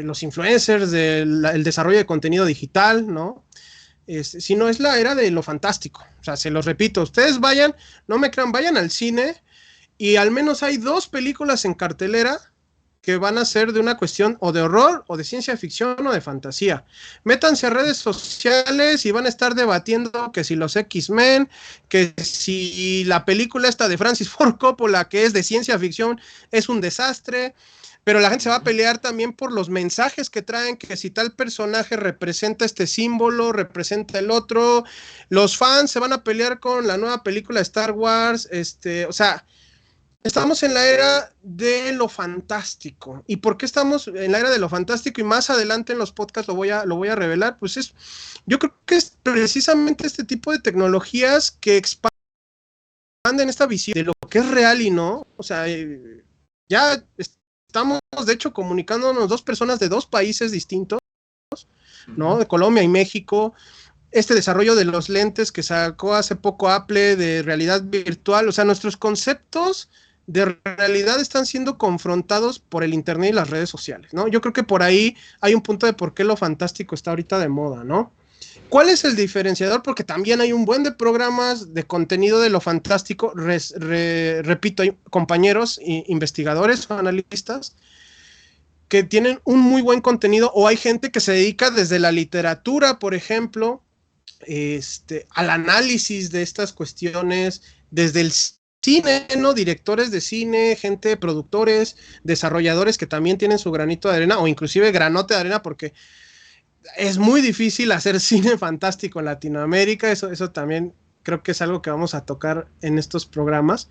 los influencers, del desarrollo de contenido digital, ¿no? Sino es la era de lo fantástico. O sea, se los repito, ustedes vayan, no me crean, vayan al cine y al menos hay 2 películas en cartelera que van a ser de una cuestión o de horror o de ciencia ficción o de fantasía. Métanse a redes sociales y van a estar debatiendo que si los X-Men, que si la película esta de Francis Ford Coppola, que es de ciencia ficción, es un desastre. Pero la gente se va a pelear también por los mensajes que traen, que si tal personaje representa este símbolo, representa el otro. Los fans se van a pelear con la nueva película de Star Wars, o sea, estamos en la era de lo fantástico. ¿Y por qué estamos en la era de lo fantástico? Y más adelante en los podcasts lo voy a revelar. Pues yo creo que es precisamente este tipo de tecnologías que expanden esta visión de lo que es real y no. O sea, ya estamos de hecho comunicándonos 2 personas de 2 países distintos, ¿no? De Colombia y México. Este desarrollo de los lentes que sacó hace poco Apple de realidad virtual. O sea, nuestros conceptos de realidad están siendo confrontados por el internet y las redes sociales, ¿no? Yo creo que por ahí hay un punto de por qué lo fantástico está ahorita de moda, ¿no? ¿Cuál es el diferenciador? Porque también hay un buen de programas de contenido de lo fantástico. Repito, hay compañeros investigadores o analistas que tienen un muy buen contenido, o hay gente que se dedica desde la literatura, por ejemplo, al análisis de estas cuestiones, desde el cine, ¿no? Directores de cine, gente, productores, desarrolladores que también tienen su granito de arena, o inclusive granote de arena, porque es muy difícil hacer cine fantástico en Latinoamérica. Eso también creo que es algo que vamos a tocar en estos programas.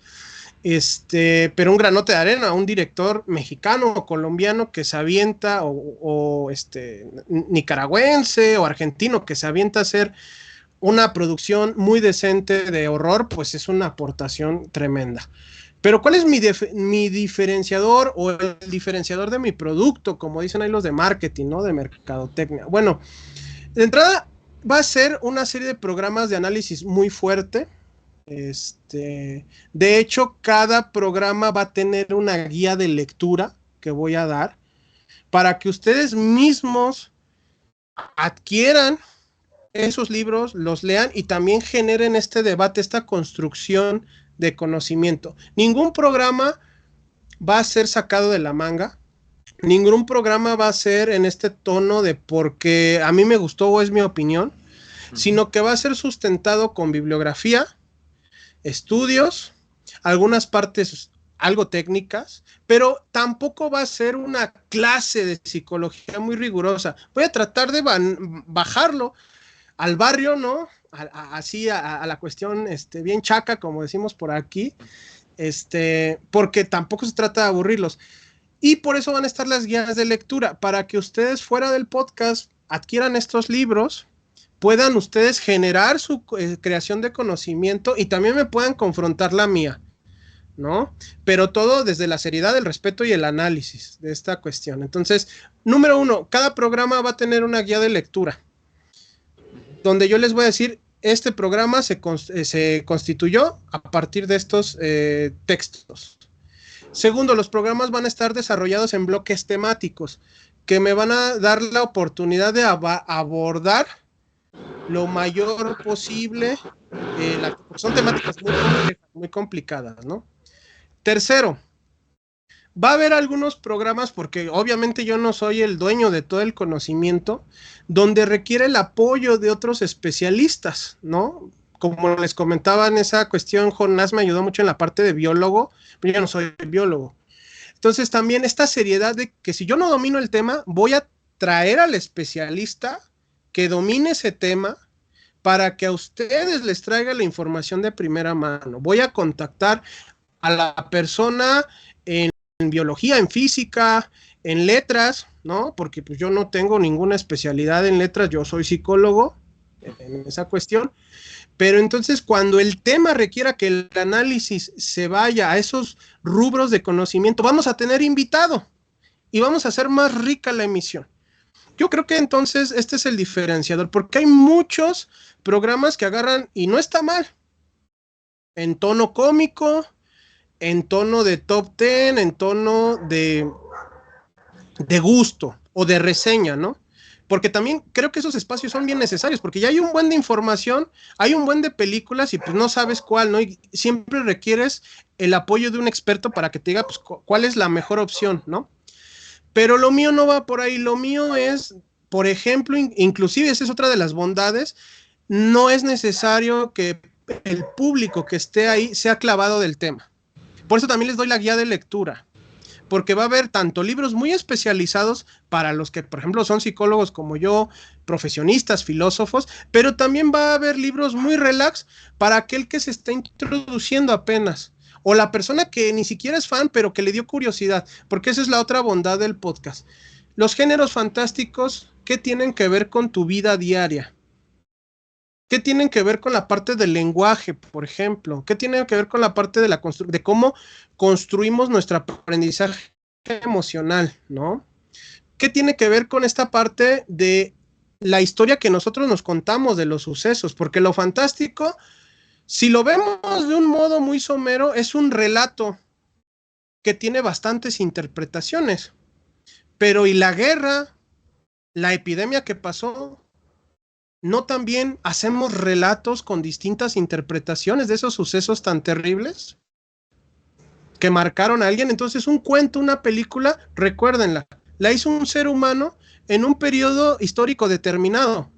Pero un granote de arena, un director mexicano o colombiano que se avienta, o nicaragüense o argentino que se avienta a hacer una producción muy decente de horror, pues es una aportación tremenda. Pero ¿cuál es mi diferenciador, o el diferenciador de mi producto, como dicen ahí los de marketing, ¿no? De mercadotecnia. Bueno, de entrada va a ser una serie de programas de análisis muy fuerte. De hecho, cada programa va a tener una guía de lectura que voy a dar para que ustedes mismos adquieran esos libros, los lean y también generen este debate, esta construcción de conocimiento. Ningún programa va a ser sacado de la manga, ningún programa va a ser en este tono de porque a mí me gustó o es mi opinión, sino que va a ser sustentado con bibliografía, estudios, algunas partes algo técnicas, pero tampoco va a ser una clase de psicología muy rigurosa. Voy a tratar de bajarlo al barrio, ¿no? así a la cuestión bien chaca, como decimos por aquí, porque tampoco se trata de aburrirlos. Y por eso van a estar las guías de lectura, para que ustedes fuera del podcast adquieran estos libros, puedan ustedes generar su creación de conocimiento y también me puedan confrontar la mía, ¿no? Pero todo desde la seriedad, el respeto y el análisis de esta cuestión. Entonces, número 1, cada programa va a tener una guía de lectura, donde yo les voy a decir, este programa se constituyó a partir de estos textos. Segundo, los programas van a estar desarrollados en bloques temáticos, que me van a dar la oportunidad de abordar lo mayor posible, son temáticas muy complicadas, ¿no? Tercero, va a haber algunos programas, porque obviamente yo no soy el dueño de todo el conocimiento, donde requiere el apoyo de otros especialistas, ¿no? Como les comentaba en esa cuestión, Jonás me ayudó mucho en la parte de biólogo, pero yo no soy biólogo. Entonces también esta seriedad de que si yo no domino el tema, voy a traer al especialista que domine ese tema para que a ustedes les traiga la información de primera mano. Voy a contactar a la persona en biología, en física, en letras, ¿no? Porque pues yo no tengo ninguna especialidad en letras, yo soy psicólogo en esa cuestión. Pero entonces cuando el tema requiera que el análisis se vaya a esos rubros de conocimiento, vamos a tener invitado y vamos a hacer más rica la emisión. Yo creo que entonces este es el diferenciador, porque hay muchos programas que agarran, y no está mal, en tono cómico, en tono de top 10, en tono de gusto o de reseña, ¿no? Porque también creo que esos espacios son bien necesarios, porque ya hay un buen de información, hay un buen de películas y pues no sabes cuál, ¿no? Y siempre requieres el apoyo de un experto para que te diga pues cuál es la mejor opción, ¿no? Pero lo mío no va por ahí, lo mío es, por ejemplo, inclusive esa es otra de las bondades, no es necesario que el público que esté ahí sea clavado del tema. Por eso también les doy la guía de lectura, porque va a haber tanto libros muy especializados para los que, por ejemplo, son psicólogos como yo, profesionistas, filósofos, pero también va a haber libros muy relax para aquel que se está introduciendo apenas, o la persona que ni siquiera es fan, pero que le dio curiosidad, porque esa es la otra bondad del podcast. Los géneros fantásticos, ¿qué tienen que ver con tu vida diaria? ¿Qué tienen que ver con la parte del lenguaje, por ejemplo? ¿Qué tienen que ver con la parte de de cómo construimos nuestro aprendizaje emocional, ¿no? ¿Qué tiene que ver con esta parte de la historia que nosotros nos contamos de los sucesos? Porque lo fantástico, si lo vemos de un modo muy somero, es un relato que tiene bastantes interpretaciones. Pero ¿y la guerra? ¿La epidemia que pasó? ¿No también hacemos relatos con distintas interpretaciones de esos sucesos tan terribles que marcaron a alguien? Entonces un cuento, una película, recuérdenla, la hizo un ser humano en un periodo histórico determinado.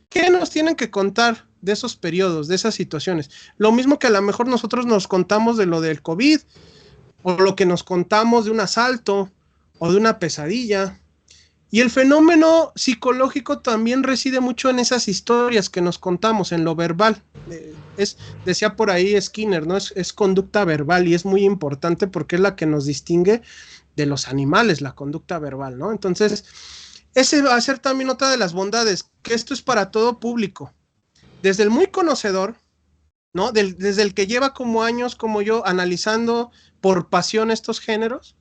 ¿Qué nos tienen que contar de esos periodos, de esas situaciones? Lo mismo que a lo mejor nosotros nos contamos de lo del COVID, o lo que nos contamos de un asalto, o de una pesadilla. Y el fenómeno psicológico también reside mucho en esas historias que nos contamos, en lo verbal. Decía por ahí Skinner, ¿no? Es conducta verbal y es muy importante porque es la que nos distingue de los animales, la conducta verbal, ¿no? Entonces, ese va a ser también otra de las bondades, que esto es para todo público. Desde el muy conocedor, ¿no? Desde el que lleva como años, como yo, analizando por pasión estos géneros,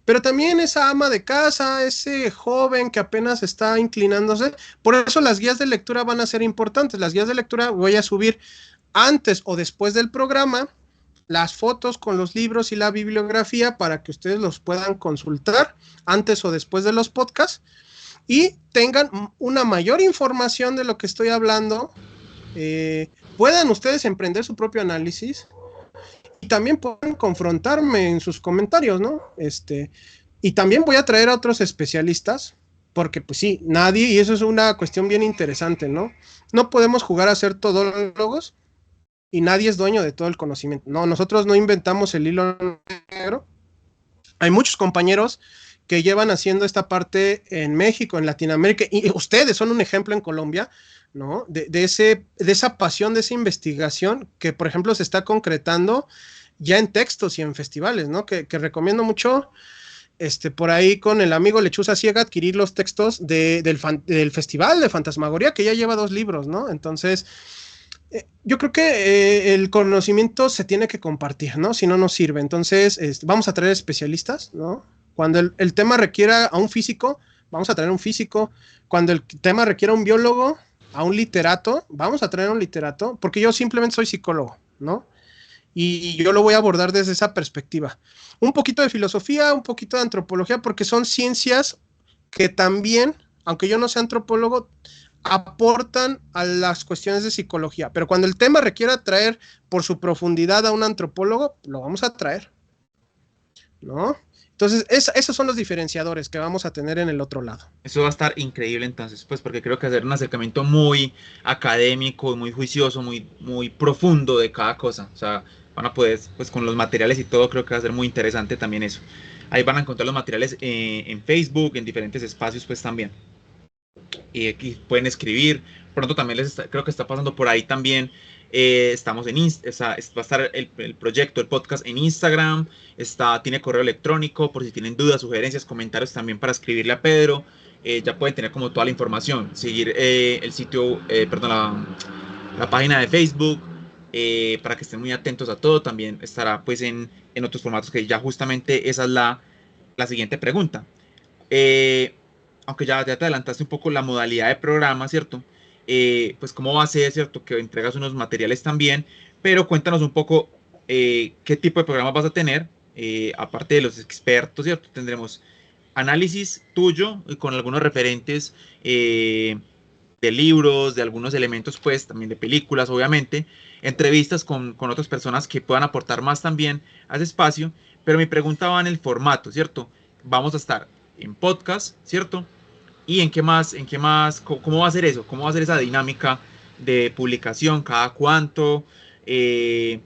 pero también esa ama de casa, ese joven que apenas está inclinándose. Por eso las guías de lectura van a ser importantes. Las guías de lectura voy a subir antes o después del programa las fotos con los libros y la bibliografía para que ustedes los puedan consultar antes o después de los podcasts y tengan una mayor información de lo que estoy hablando. Puedan ustedes emprender su propio análisis y también pueden confrontarme en sus comentarios, ¿no? Y también voy a traer a otros especialistas, porque pues sí, nadie, y eso es una cuestión bien interesante, ¿no? No podemos jugar a ser todólogos y nadie es dueño de todo el conocimiento. No, nosotros no inventamos el hilo negro. Hay muchos compañeros que llevan haciendo esta parte en México, en Latinoamérica, y ustedes son un ejemplo en Colombia, ¿no? De esa pasión, de esa investigación que, por ejemplo, se está concretando ya en textos y en festivales, ¿no? Que recomiendo mucho, por ahí con el amigo Lechuza Ciega, adquirir los textos del Festival de Fantasmagoría, que ya lleva 2 libros, ¿no? Entonces, yo creo que el conocimiento se tiene que compartir, ¿no? Si no, no sirve. Entonces, vamos a traer especialistas, ¿no? Cuando el tema requiera a un físico, vamos a traer un físico. Cuando el tema requiera a un biólogo, a un literato, vamos a traer a un literato, porque yo simplemente soy psicólogo, ¿no? Y yo lo voy a abordar desde esa perspectiva. Un poquito de filosofía, un poquito de antropología, porque son ciencias que también, aunque yo no sea antropólogo, aportan a las cuestiones de psicología. Pero cuando el tema requiera traer por su profundidad a un antropólogo, lo vamos a traer, ¿no? Entonces, esos son los diferenciadores que vamos a tener en el otro lado.
Eso va a estar increíble entonces, pues porque creo que hacer un acercamiento muy académico, muy juicioso, muy profundo de cada cosa. O sea, van a poder, pues con los materiales y todo, creo que va a ser muy interesante también eso. Ahí van a encontrar los materiales en Facebook, en diferentes espacios, pues también. Y aquí pueden escribir. Pronto también creo que está pasando por ahí también. Estamos en va a estar el proyecto, el podcast en Instagram. Tiene correo electrónico por si tienen dudas, sugerencias, comentarios también para escribirle a Pedro. Ya pueden tener como toda la información. Seguir el sitio, perdón, la página de Facebook. Para que estén muy atentos a todo. También estará pues en otros formatos, que ya justamente esa es la siguiente pregunta. Aunque ya te adelantaste un poco la modalidad de programa, ¿cierto? Pues cómo va a ser, ¿cierto? Que entregas unos materiales también, pero cuéntanos un poco qué tipo de programa vas a tener, aparte de los expertos, ¿cierto? Tendremos análisis tuyo con algunos referentes de libros, de algunos elementos, pues también de películas, obviamente, entrevistas con otras personas que puedan aportar más también a ese espacio, pero mi pregunta va en el formato, ¿cierto? Vamos a estar en podcast, ¿cierto? ¿Y cómo va a ser eso? ¿Cómo va a ser esa dinámica de publicación? ¿Cada cuánto? ¿Dónde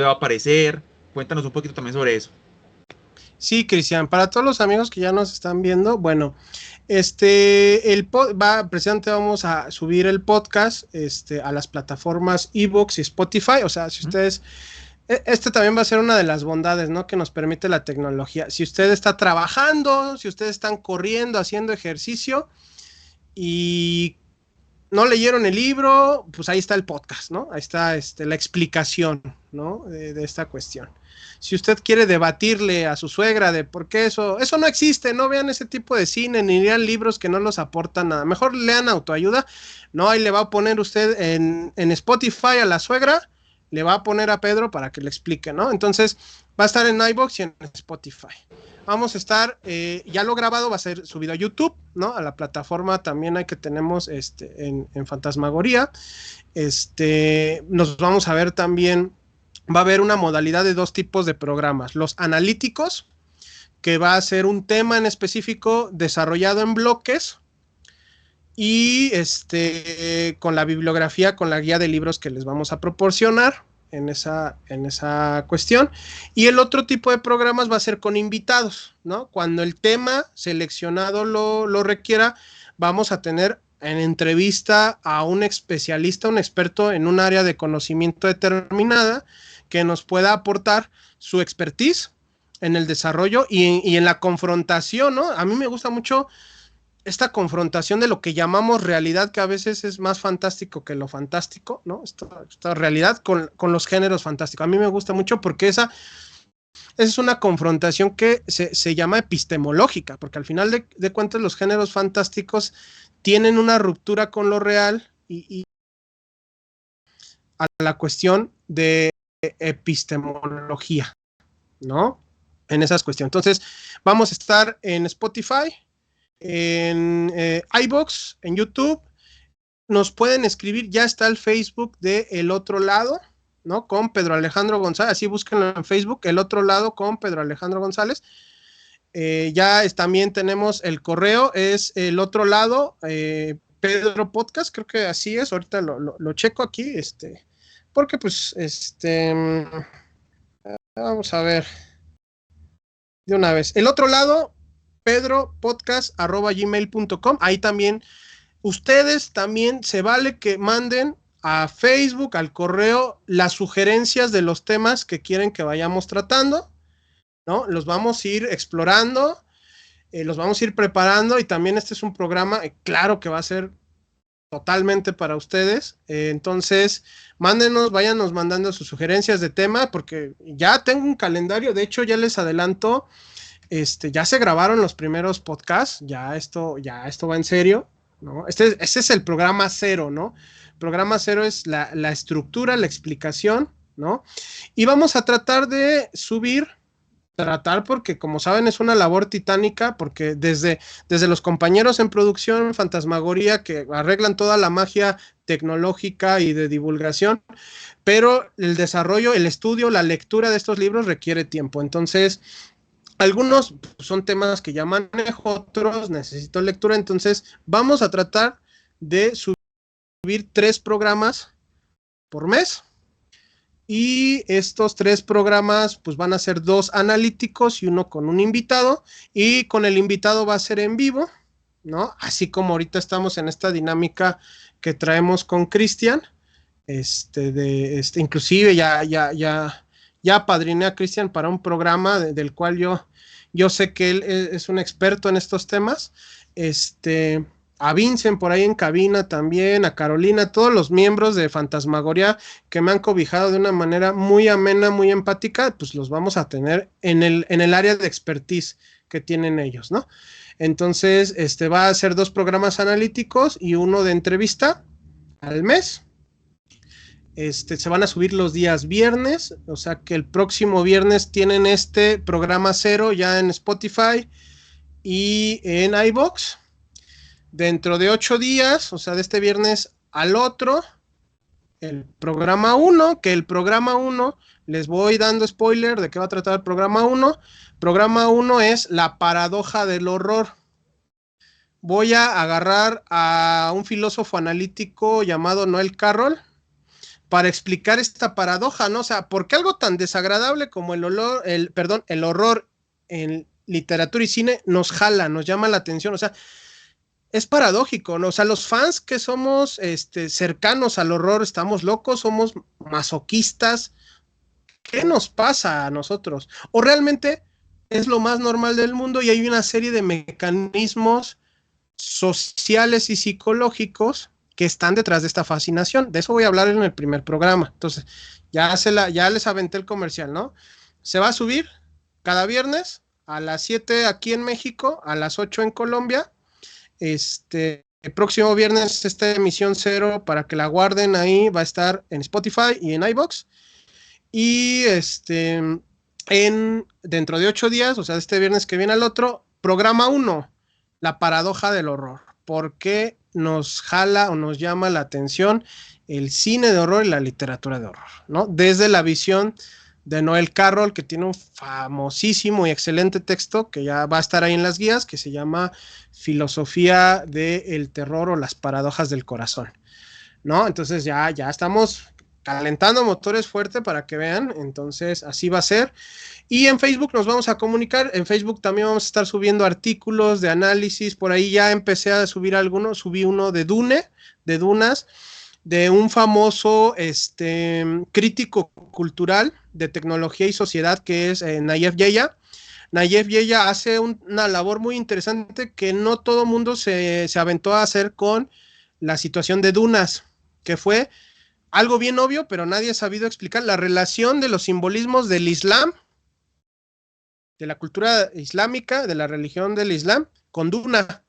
va a aparecer? Cuéntanos un poquito también sobre eso.
Sí, Cristian, para todos los amigos que ya nos están viendo, bueno, precisamente vamos a subir el podcast a las plataformas iVoox y Spotify. O sea, si ustedes, también va a ser una de las bondades, ¿no?, que nos permite la tecnología. Si usted está trabajando, si ustedes están corriendo, haciendo ejercicio y no leyeron el libro, pues ahí está el podcast, ¿no? Ahí está la explicación, ¿no?, de esta cuestión. Si usted quiere debatirle a su suegra de por qué eso no existe, no vean ese tipo de cine, ni lean libros que no los aportan nada. Mejor lean autoayuda, ¿no? Ahí le va a poner usted en Spotify a la suegra, le va a poner a Pedro para que le explique, ¿no? Entonces, va a estar en iVoox y en Spotify. Vamos a estar, ya lo grabado va a ser subido a YouTube, ¿no? A la plataforma también hay que tenemos en Fantasmagoría. Nos vamos a ver también, va a haber una modalidad de 2 tipos de programas. Los analíticos, que va a ser un tema en específico desarrollado en bloques y con la bibliografía, con la guía de libros que les vamos a proporcionar en esa cuestión. Y el otro tipo de programas va a ser con invitados, ¿no? Cuando el tema seleccionado lo requiera, vamos a tener en entrevista a un especialista, un experto en un área de conocimiento determinada, que nos pueda aportar su expertise en el desarrollo y en la confrontación, ¿no? A mí me gusta mucho esta confrontación de lo que llamamos realidad, que a veces es más fantástico que lo fantástico, ¿no? Esta realidad con los géneros fantásticos. A mí me gusta mucho porque esa es una confrontación que se llama epistemológica, porque al final de cuentas los géneros fantásticos tienen una ruptura con lo real y a la cuestión de epistemología, ¿no? En esas cuestiones. Entonces, vamos a estar en Spotify, en iVoox, en YouTube. Nos pueden escribir, ya está el Facebook de El Otro Lado, ¿no? Con Pedro Alejandro González, así búsquenlo en Facebook, El Otro Lado con Pedro Alejandro González. También tenemos el correo, es El Otro Lado, Pedro Podcast, creo que así es, ahorita lo checo aquí, porque pues, vamos a ver, de una vez, El Otro Lado, pedropodcast@gmail.com. Ahí también, ustedes también se vale que manden a Facebook, al correo, las sugerencias de los temas que quieren que vayamos tratando, ¿no? Los vamos a ir explorando, los vamos a ir preparando, y también este es un programa, claro que va a ser totalmente para ustedes. Entonces, mándenos, váyanos mandando sus sugerencias de tema, porque ya tengo un calendario. De hecho, ya les adelanto, ya se grabaron los primeros podcasts, ya esto va en serio, ¿no? Este es el programa cero, ¿no? Programa cero es la estructura, la explicación, ¿no? Y vamos a tratar de subir, porque como saben es una labor titánica, porque desde los compañeros en producción, Fantasmagoría, que arreglan toda la magia tecnológica y de divulgación, pero el desarrollo, el estudio, la lectura de estos libros requiere tiempo. Entonces, algunos son temas que ya manejo, otros necesito lectura. Entonces vamos a tratar de subir 3 programas por mes. Y estos 3 programas pues van a ser 2 analíticos y 1 con un invitado, y con el invitado va a ser en vivo, ¿no? Así como ahorita estamos en esta dinámica que traemos con Cristian, inclusive ya apadriné a Cristian para un programa del cual yo sé que él es un experto en estos temas. A Vincent por ahí en cabina también, a Carolina, todos los miembros de Fantasmagoría que me han cobijado de una manera muy amena, muy empática, pues los vamos a tener en el área de expertise que tienen ellos, ¿no? Entonces, va a ser 2 programas analíticos y 1 de entrevista al mes. Se van a subir los días viernes, o sea que el próximo viernes tienen este programa cero ya en Spotify y en iVoox. Dentro de 8 días, o sea, de este viernes al otro, el programa 1, que el programa 1, les voy dando spoiler de qué va a tratar el programa 1. Programa 1 es la paradoja del horror. Voy a agarrar a un filósofo analítico llamado Noel Carroll para explicar esta paradoja, ¿no? O sea, ¿por qué algo tan desagradable como el horror en literatura y cine nos jala, nos llama la atención? O sea, es paradójico, ¿no? O sea, los fans que somos cercanos al horror, estamos locos, somos masoquistas. ¿Qué nos pasa a nosotros? O realmente es lo más normal del mundo y hay una serie de mecanismos sociales y psicológicos que están detrás de esta fascinación. De eso voy a hablar en el primer programa. Entonces, ya les aventé el comercial, ¿no? Se va a subir cada viernes a las 7 aquí en México, a las 8 en Colombia. El próximo viernes esta emisión cero, para que la guarden ahí, va a estar en Spotify y en iVoox. Y dentro de 8 días, o sea, este viernes que viene al otro, programa 1, la paradoja del horror. ¿Por qué nos jala o nos llama la atención el cine de horror y la literatura de horror, ¿no? Desde la visión de Noel Carroll, que tiene un famosísimo y excelente texto que ya va a estar ahí en las guías, que se llama Filosofía del Terror o las Paradojas del Corazón, ¿no? Entonces ya estamos calentando motores fuerte para que vean. Entonces así va a ser. Y en Facebook nos vamos a comunicar. En Facebook también vamos a estar subiendo artículos de análisis. Por ahí ya empecé a subir algunos. Subí uno de Dunas, de un famoso crítico cultural de tecnología y sociedad que es Nayef Yeya. Nayef Yeya hace una labor muy interesante que no todo mundo se aventó a hacer con la situación de Dunas, que fue algo bien obvio, pero nadie ha sabido explicar la relación de los simbolismos del Islam, de la cultura islámica, de la religión del Islam, con Duna.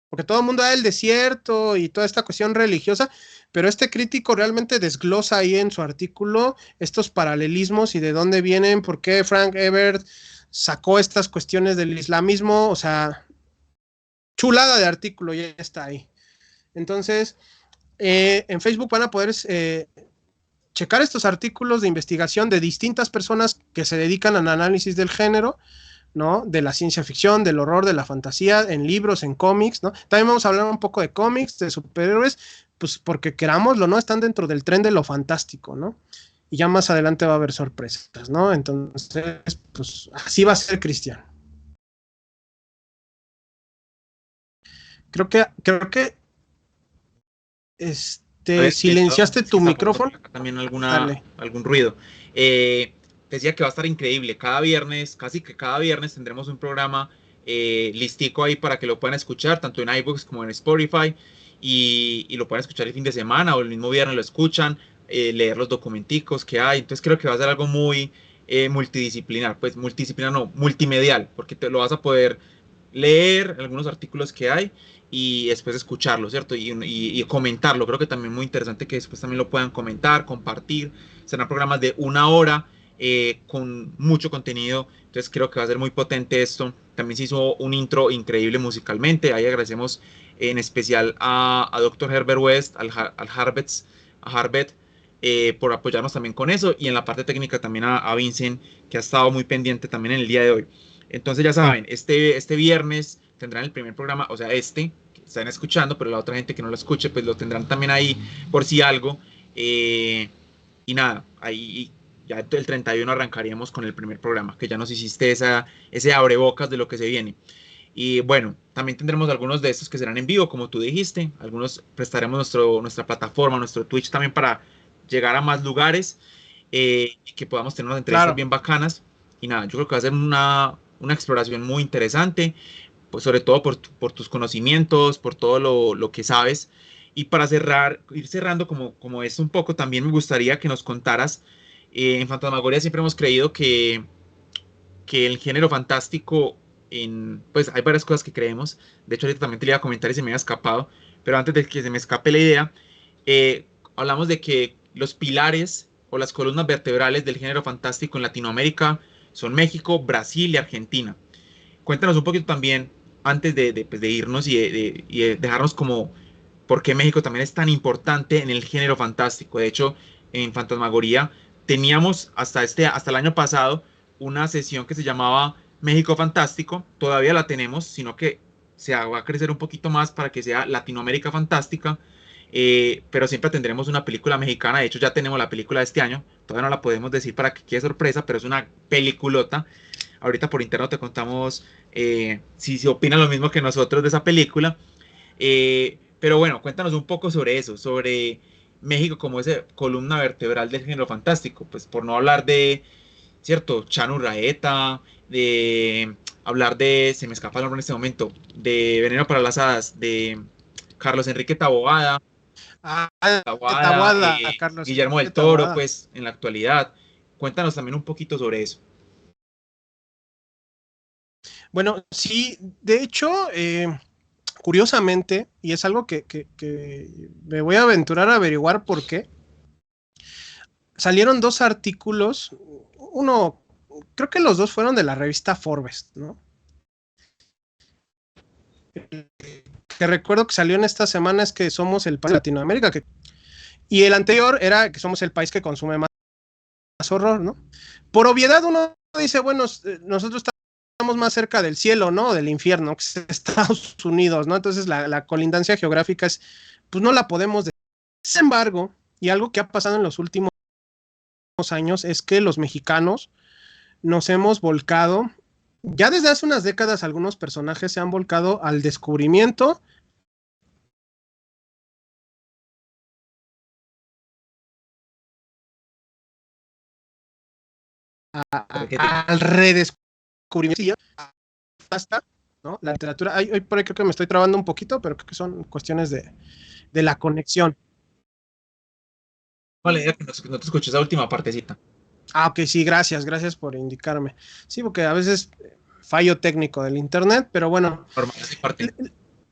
Porque todo el mundo da el desierto y toda esta cuestión religiosa, pero este crítico realmente desglosa ahí en su artículo estos paralelismos y de dónde vienen, por qué Frank Ebert sacó estas cuestiones del islamismo. O sea, chulada de artículo, ya está ahí. Entonces, en Facebook van a poder checar estos artículos de investigación de distintas personas que se dedican al análisis del género, ¿no? De la ciencia ficción, del horror, de la fantasía, en libros, en cómics, ¿no? También vamos a hablar un poco de cómics, de superhéroes, pues porque querámoslo, ¿no? Están dentro del tren de lo fantástico, ¿no? Y ya más adelante va a haber sorpresas, ¿no? Entonces, pues así va a ser, Cristian. Creo que silenciaste tu micrófono.
También algún ruido. Decía que va a estar increíble. Cada viernes, casi que cada viernes tendremos un programa listico ahí para que lo puedan escuchar, tanto en iBooks como en Spotify, y lo puedan escuchar el fin de semana o el mismo viernes lo escuchan, leer los documenticos que hay. Entonces creo que va a ser algo muy multidisciplinar, pues multidisciplinar no, multimedial, porque te lo vas a poder leer algunos artículos que hay y después escucharlo, ¿cierto? Y comentarlo. Creo que también muy interesante que después también lo puedan comentar, compartir. Serán programas de 1 hora con mucho contenido. Entonces creo que va a ser muy potente esto. También se hizo un intro increíble musicalmente. Ahí agradecemos en especial a Dr. Herbert West, al Harvard, por apoyarnos también con eso. Y en la parte técnica también a Vincent, que ha estado muy pendiente también en el día de hoy. Entonces ya saben, este viernes tendrán el primer programa, o sea, que están escuchando, pero la otra gente que no lo escuche, pues lo tendrán también ahí por si algo. Y nada, ahí ya el 31 arrancaríamos con el primer programa, que ya nos hiciste ese abrebocas de lo que se viene. Y bueno, también tendremos algunos de estos que serán en vivo, como tú dijiste. Algunos prestaremos nuestra plataforma, nuestro Twitch también para llegar a más lugares y que podamos tener unas entrevistas bien bacanas. Y nada, yo creo que va a ser una exploración muy interesante, pues sobre todo por tus conocimientos, por todo lo que sabes. Y para ir cerrando como es un poco, también me gustaría que nos contaras, en Fantasmagoria siempre hemos creído que el género fantástico, pues hay varias cosas que creemos, de hecho ahorita también te lo iba a comentar y se me había escapado, pero antes de que se me escape la idea, hablamos de que los pilares o las columnas vertebrales del género fantástico en Latinoamérica son México, Brasil y Argentina. Cuéntanos un poquito también, antes de irnos y de dejarnos como por qué México también es tan importante en el género fantástico. De hecho, en Fantasmagoría teníamos hasta el año pasado una sesión que se llamaba México Fantástico. Todavía la tenemos, sino que se va a crecer un poquito más para que sea Latinoamérica Fantástica. Pero siempre tendremos una película mexicana. De hecho, ya tenemos la película de este año. Todavía no la podemos decir para que quede sorpresa, pero es una peliculota. Ahorita por interno te contamos si se opina lo mismo que nosotros de esa película. Pero bueno, cuéntanos un poco sobre eso, sobre México como esa columna vertebral del género fantástico. Pues por no hablar de, ¿cierto? Chanu Raeta, de hablar se me escapa el nombre en este momento, de Veneno para las Hadas, de Carlos Enrique Taboada.
Carlos
Guillermo del Toro, pues en la actualidad. Cuéntanos también un poquito sobre eso.
Bueno, sí, de hecho, curiosamente, y es algo que me voy a aventurar a averiguar por qué, salieron 2 artículos, uno, creo que los 2 fueron de la revista Forbes, ¿no? Que recuerdo que salió en esta semana es que somos el país de Latinoamérica, y el anterior era que somos el país que consume más horror, ¿no? Por obviedad uno dice, bueno, nosotros estamos más cerca del cielo, ¿no? Del infierno, que es Estados Unidos, ¿no? Entonces la colindancia geográfica pues no la podemos decir. Sin embargo, y algo que ha pasado en los últimos años es que los mexicanos nos hemos volcado, ya desde hace unas décadas algunos personajes se han volcado al descubrimiento al redescubrimiento hasta, ¿no? La literatura, hoy por ahí creo que me estoy trabando un poquito, pero creo que son cuestiones de la conexión.
Vale, que no te escuché esa última partecita.
Ok, sí, gracias por indicarme. Sí, porque a veces fallo técnico del internet, pero bueno.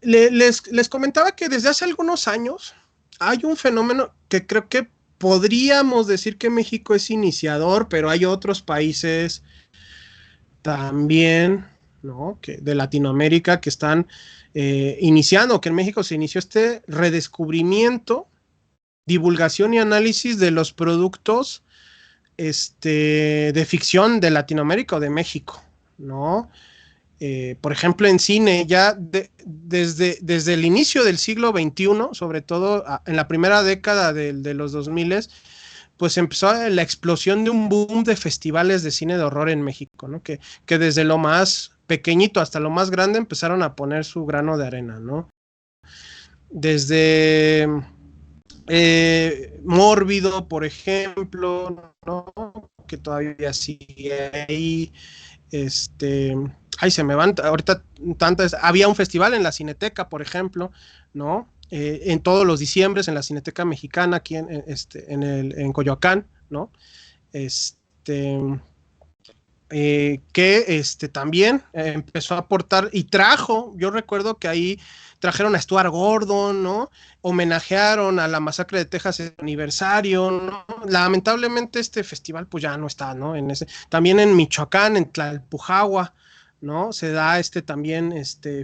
Les comentaba que desde hace algunos años hay un fenómeno que creo que podríamos decir que México es iniciador, pero hay otros países también, ¿no? De Latinoamérica que están iniciando, que en México se inició este redescubrimiento, divulgación y análisis de los productos de ficción de Latinoamérica o de México, ¿no? Por ejemplo, en cine, ya desde el inicio del siglo XXI, sobre todo en la primera década de los 2000, pues empezó la explosión de un boom de festivales de cine de horror en México, ¿no? Que desde lo más pequeñito hasta lo más grande empezaron a poner su grano de arena, ¿no? desde Mórbido, por ejemplo, ¿no? Que todavía sigue ahí. Ay, se me van ahorita tantas. Había un festival en la Cineteca, por ejemplo, ¿no? En todos los diciembres en la Cineteca Mexicana, aquí en Coyoacán, ¿no? Que también empezó a aportar y trajo, yo recuerdo que ahí trajeron a Stuart Gordon, ¿no? Homenajearon a la masacre de Texas el aniversario, ¿no? Lamentablemente este festival pues ya no está, ¿no? También en Michoacán, en Tlalpujahua, ¿no? Se da también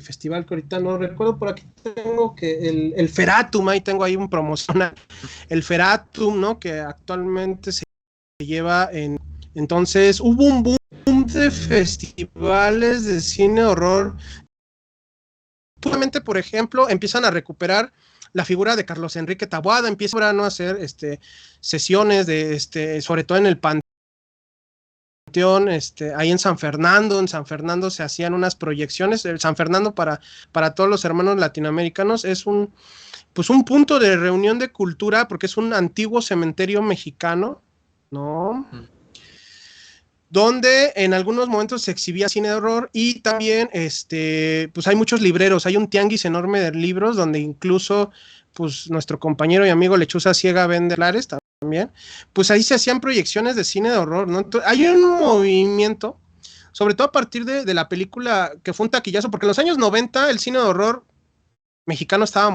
festival que ahorita no recuerdo, por aquí tengo que el Feratum, ahí tengo ahí un promocional, el Feratum, ¿no? Que actualmente se lleva entonces hubo un boom de festivales de cine horror. Actualmente, por ejemplo, empiezan a recuperar la figura de Carlos Enrique Taboada, empiezan a hacer sesiones de sobre todo en el Panteón, ahí en San Fernando se hacían unas proyecciones. El San Fernando para todos los hermanos latinoamericanos es un punto de reunión de cultura porque es un antiguo cementerio mexicano, ¿no? Donde en algunos momentos se exhibía cine de horror y también pues hay muchos libreros, hay un tianguis enorme de libros donde incluso pues nuestro compañero y amigo Lechuza Ciega vende lares también, pues ahí se hacían proyecciones de cine de horror, ¿no? Entonces, hay un movimiento, sobre todo a partir de la película que fue un taquillazo, porque en los años 90 el cine de horror mexicano estaba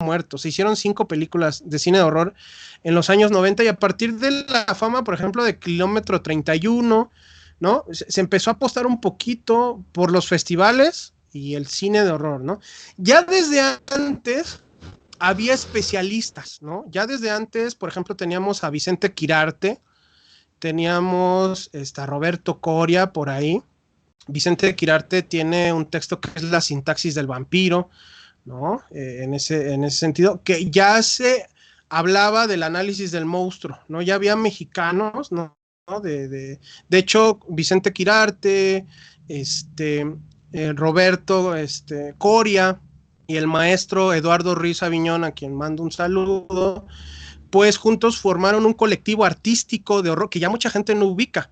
muerto. Se hicieron 5 películas de cine de horror en los años 90 y a partir de la fama, por ejemplo, de Kilómetro 31, ¿no? Se empezó a apostar un poquito por los festivales y el cine de horror, ¿no? Ya desde antes había especialistas, ¿no? Ya desde antes, por ejemplo, teníamos a Vicente Quirarte, teníamos a Roberto Coria por ahí. Vicente Quirarte tiene un texto que es La sintaxis del vampiro, ¿no? En ese sentido, que ya se hablaba del análisis del monstruo, ¿no? Ya había mexicanos, ¿no? De hecho, Vicente Quirarte, Roberto Coria y el maestro Eduardo Ruiz Aviñón, a quien mando un saludo, pues juntos formaron un colectivo artístico de horror que ya mucha gente no ubica.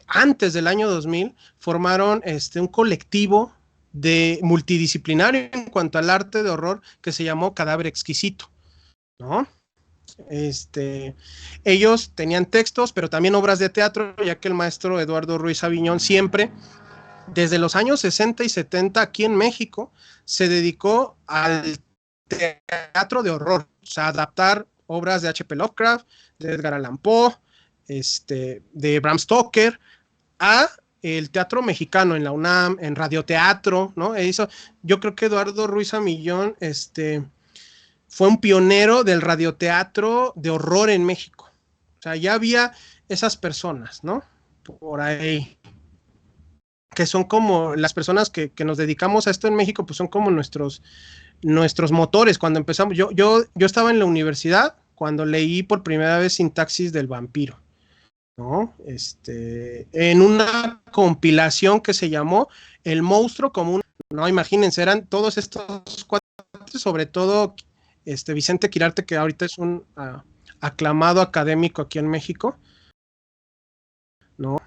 Antes del año 2000 formaron un colectivo de multidisciplinario en cuanto al arte de horror que se llamó Cadáver Exquisito, ¿no? Ellos tenían textos, pero también obras de teatro, ya que el maestro Eduardo Ruiz Aviñón siempre, desde los años 60 y 70 aquí en México, se dedicó al teatro de horror, o sea, adaptar obras de H.P. Lovecraft, de Edgar Allan Poe, de Bram Stoker, a el teatro mexicano en la UNAM, en radioteatro, ¿no? Yo creo que Eduardo Ruiz Amillón fue un pionero del radioteatro de horror en México. O sea, ya había esas personas, ¿no? Por ahí, que son como las personas que nos dedicamos a esto en México, pues son como nuestros motores. Cuando empezamos, yo estaba en la universidad cuando leí por primera vez Sintaxis del vampiro, ¿no? En una compilación que se llamó El monstruo común, ¿no? Imagínense, eran todos estos cuatro, sobre todo Vicente Quirarte, que ahorita es un aclamado académico aquí en México, ¿no?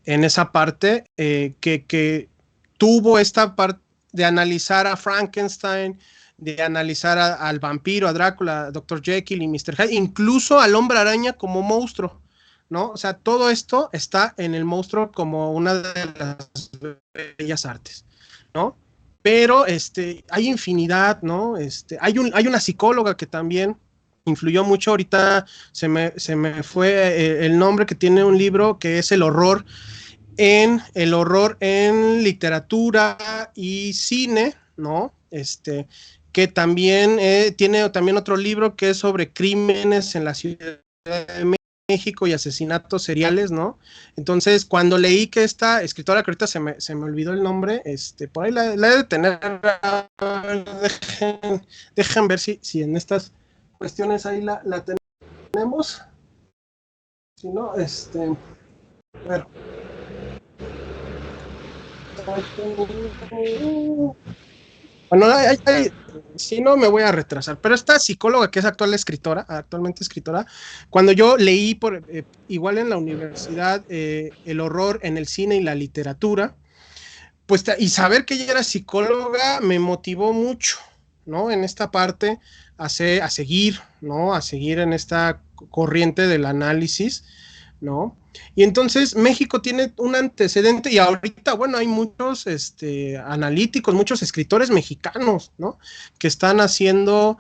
En esa parte que tuvo esta parte de analizar a Frankenstein, de analizar al vampiro, a Drácula, a Dr. Jekyll y Mr. Hyde, incluso al hombre araña como monstruo, ¿no? O sea, todo esto está en el monstruo como una de las bellas artes, ¿no? Pero hay infinidad, ¿no? Hay una psicóloga que también influyó mucho, ahorita se me fue el nombre, que tiene un libro que es el horror en literatura y cine, ¿no? Que también tiene también otro libro que es sobre crímenes en la Ciudad de México y asesinatos seriales, ¿no? Entonces, cuando leí que esta escritora, que ahorita se me olvidó el nombre, por ahí la he de tener, dejen ver si en estas cuestiones ahí la tenemos. Si no, bueno. Bueno, si no me voy a retrasar, pero esta psicóloga que es actualmente escritora, cuando yo leí igual en la universidad el horror en el cine y la literatura, pues y saber que ella era psicóloga me motivó mucho, ¿no? En esta parte a seguir, ¿no? A seguir en esta corriente del análisis, ¿no? Y entonces México tiene un antecedente y ahorita, bueno, hay muchos analíticos, muchos escritores mexicanos, ¿no? Que están haciendo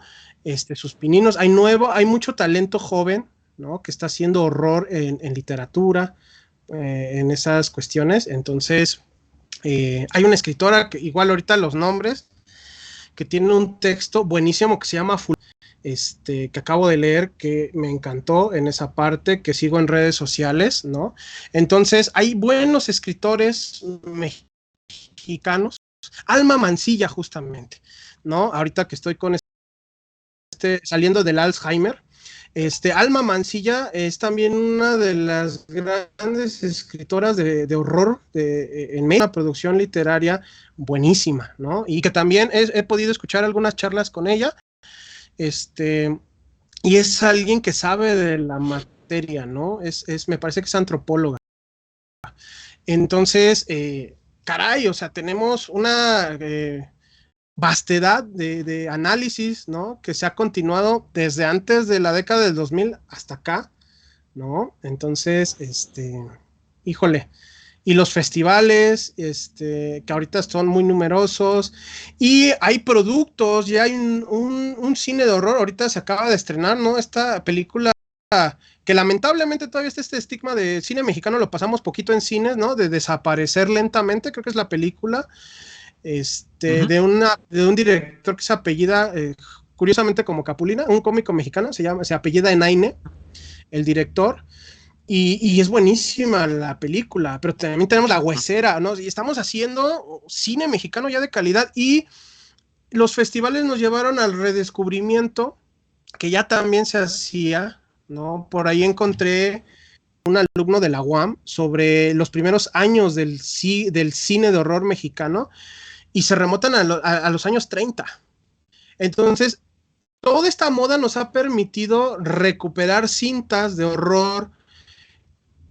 sus pininos. Hay mucho talento joven, ¿no? Que está haciendo horror en literatura, en esas cuestiones. Entonces, hay una escritora, que igual ahorita los nombres, que tiene un texto buenísimo que se llama que acabo de leer, que me encantó en esa parte, que sigo en redes sociales, ¿no? Entonces, hay buenos escritores mexicanos. Alma Mancilla, justamente, ¿no? Ahorita que estoy con saliendo del Alzheimer, Alma Mancilla es también una de las grandes escritoras de horror en México, una producción literaria buenísima, ¿no? Y que también he podido escuchar algunas charlas con ella, y es alguien que sabe de la materia, ¿no? Me parece que es antropóloga. Entonces, caray, o sea, tenemos una vastedad de análisis, ¿no? Que se ha continuado desde antes de la década del 2000 hasta acá, ¿no? Entonces, híjole, y los festivales, que ahorita son muy numerosos, y hay productos, ya hay un cine de horror, ahorita se acaba de estrenar, ¿no? Esta película que lamentablemente todavía está este estigma de cine mexicano, lo pasamos poquito en cines, ¿no? De desaparecer lentamente, creo que es la película, de un director que se apellida, curiosamente como Capulina, un cómico mexicano, se apellida Enaine, el director, y es buenísima la película, pero también tenemos La Huesera, ¿no? Y estamos haciendo cine mexicano ya de calidad, y los festivales nos llevaron al redescubrimiento, que ya también se hacía, ¿no? Por ahí encontré un alumno de la UAM sobre los primeros años del cine de horror mexicano, y se remontan a los años 30. Entonces, toda esta moda nos ha permitido recuperar cintas de horror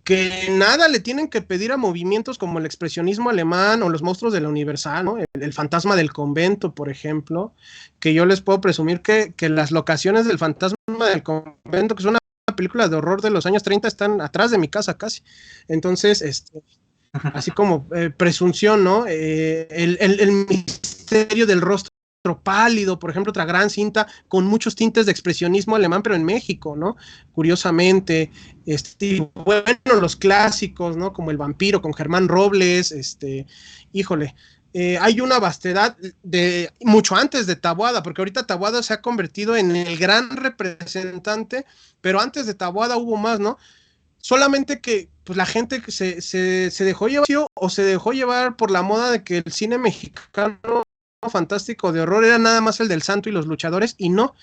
que nada le tienen que pedir a movimientos como el expresionismo alemán o los monstruos de la Universal, ¿no? El fantasma del convento, por ejemplo, que yo les puedo presumir que las locaciones del fantasma del convento, que es una película de horror de los años 30, están atrás de mi casa casi. Entonces, así como presunción, ¿no? El misterio del rostro pálido, por ejemplo, otra gran cinta con muchos tintes de expresionismo alemán, pero en México, ¿no? Curiosamente, bueno, los clásicos, ¿no? Como El vampiro con Germán Robles, híjole, hay una vastedad de mucho antes de Taboada, porque ahorita Taboada se ha convertido en el gran representante, pero antes de Taboada hubo más, ¿no? Solamente que pues la gente se dejó llevar o se dejó llevar por la moda de que el cine mexicano fantástico de horror era nada más el del santo y los luchadores, y no,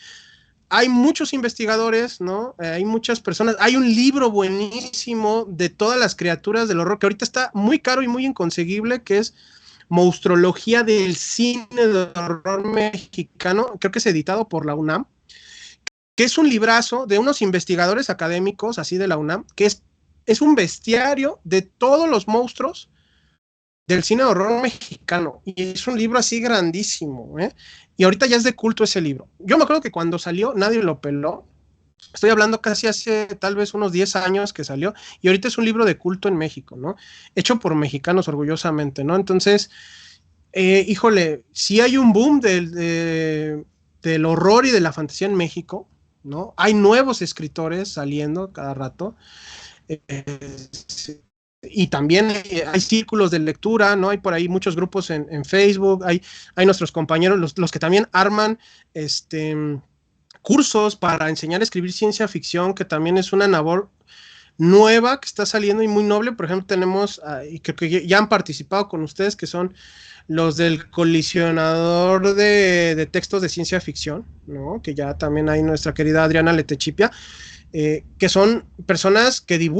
hay muchos investigadores, ¿no? Hay muchas personas, hay un libro buenísimo de todas las criaturas del horror que ahorita está muy caro y muy inconseguible, que es Monstruología del cine de horror mexicano, creo que es editado por la UNAM, que es un librazo de unos investigadores académicos, así de la UNAM, que es un bestiario de todos los monstruos del cine de horror mexicano, y es un libro así grandísimo, ¿eh? Y ahorita ya es de culto ese libro. Yo me acuerdo que cuando salió nadie lo peló, estoy hablando casi hace tal vez unos 10 años que salió, y ahorita es un libro de culto en México, ¿no? Hecho por mexicanos orgullosamente, ¿no? Entonces, híjole, sí hay un boom del horror y de la fantasía en México, ¿no? Hay nuevos escritores saliendo cada rato, y también hay círculos de lectura, ¿no? Hay por ahí muchos grupos en Facebook, hay nuestros compañeros, los que también arman cursos para enseñar a escribir ciencia ficción, que también es una labor nueva que está saliendo y muy noble. Por ejemplo, tenemos, y que ya han participado con ustedes, que son los del colisionador de textos de ciencia ficción, ¿no? Que ya también hay nuestra querida Adriana Letechipia, que son personas que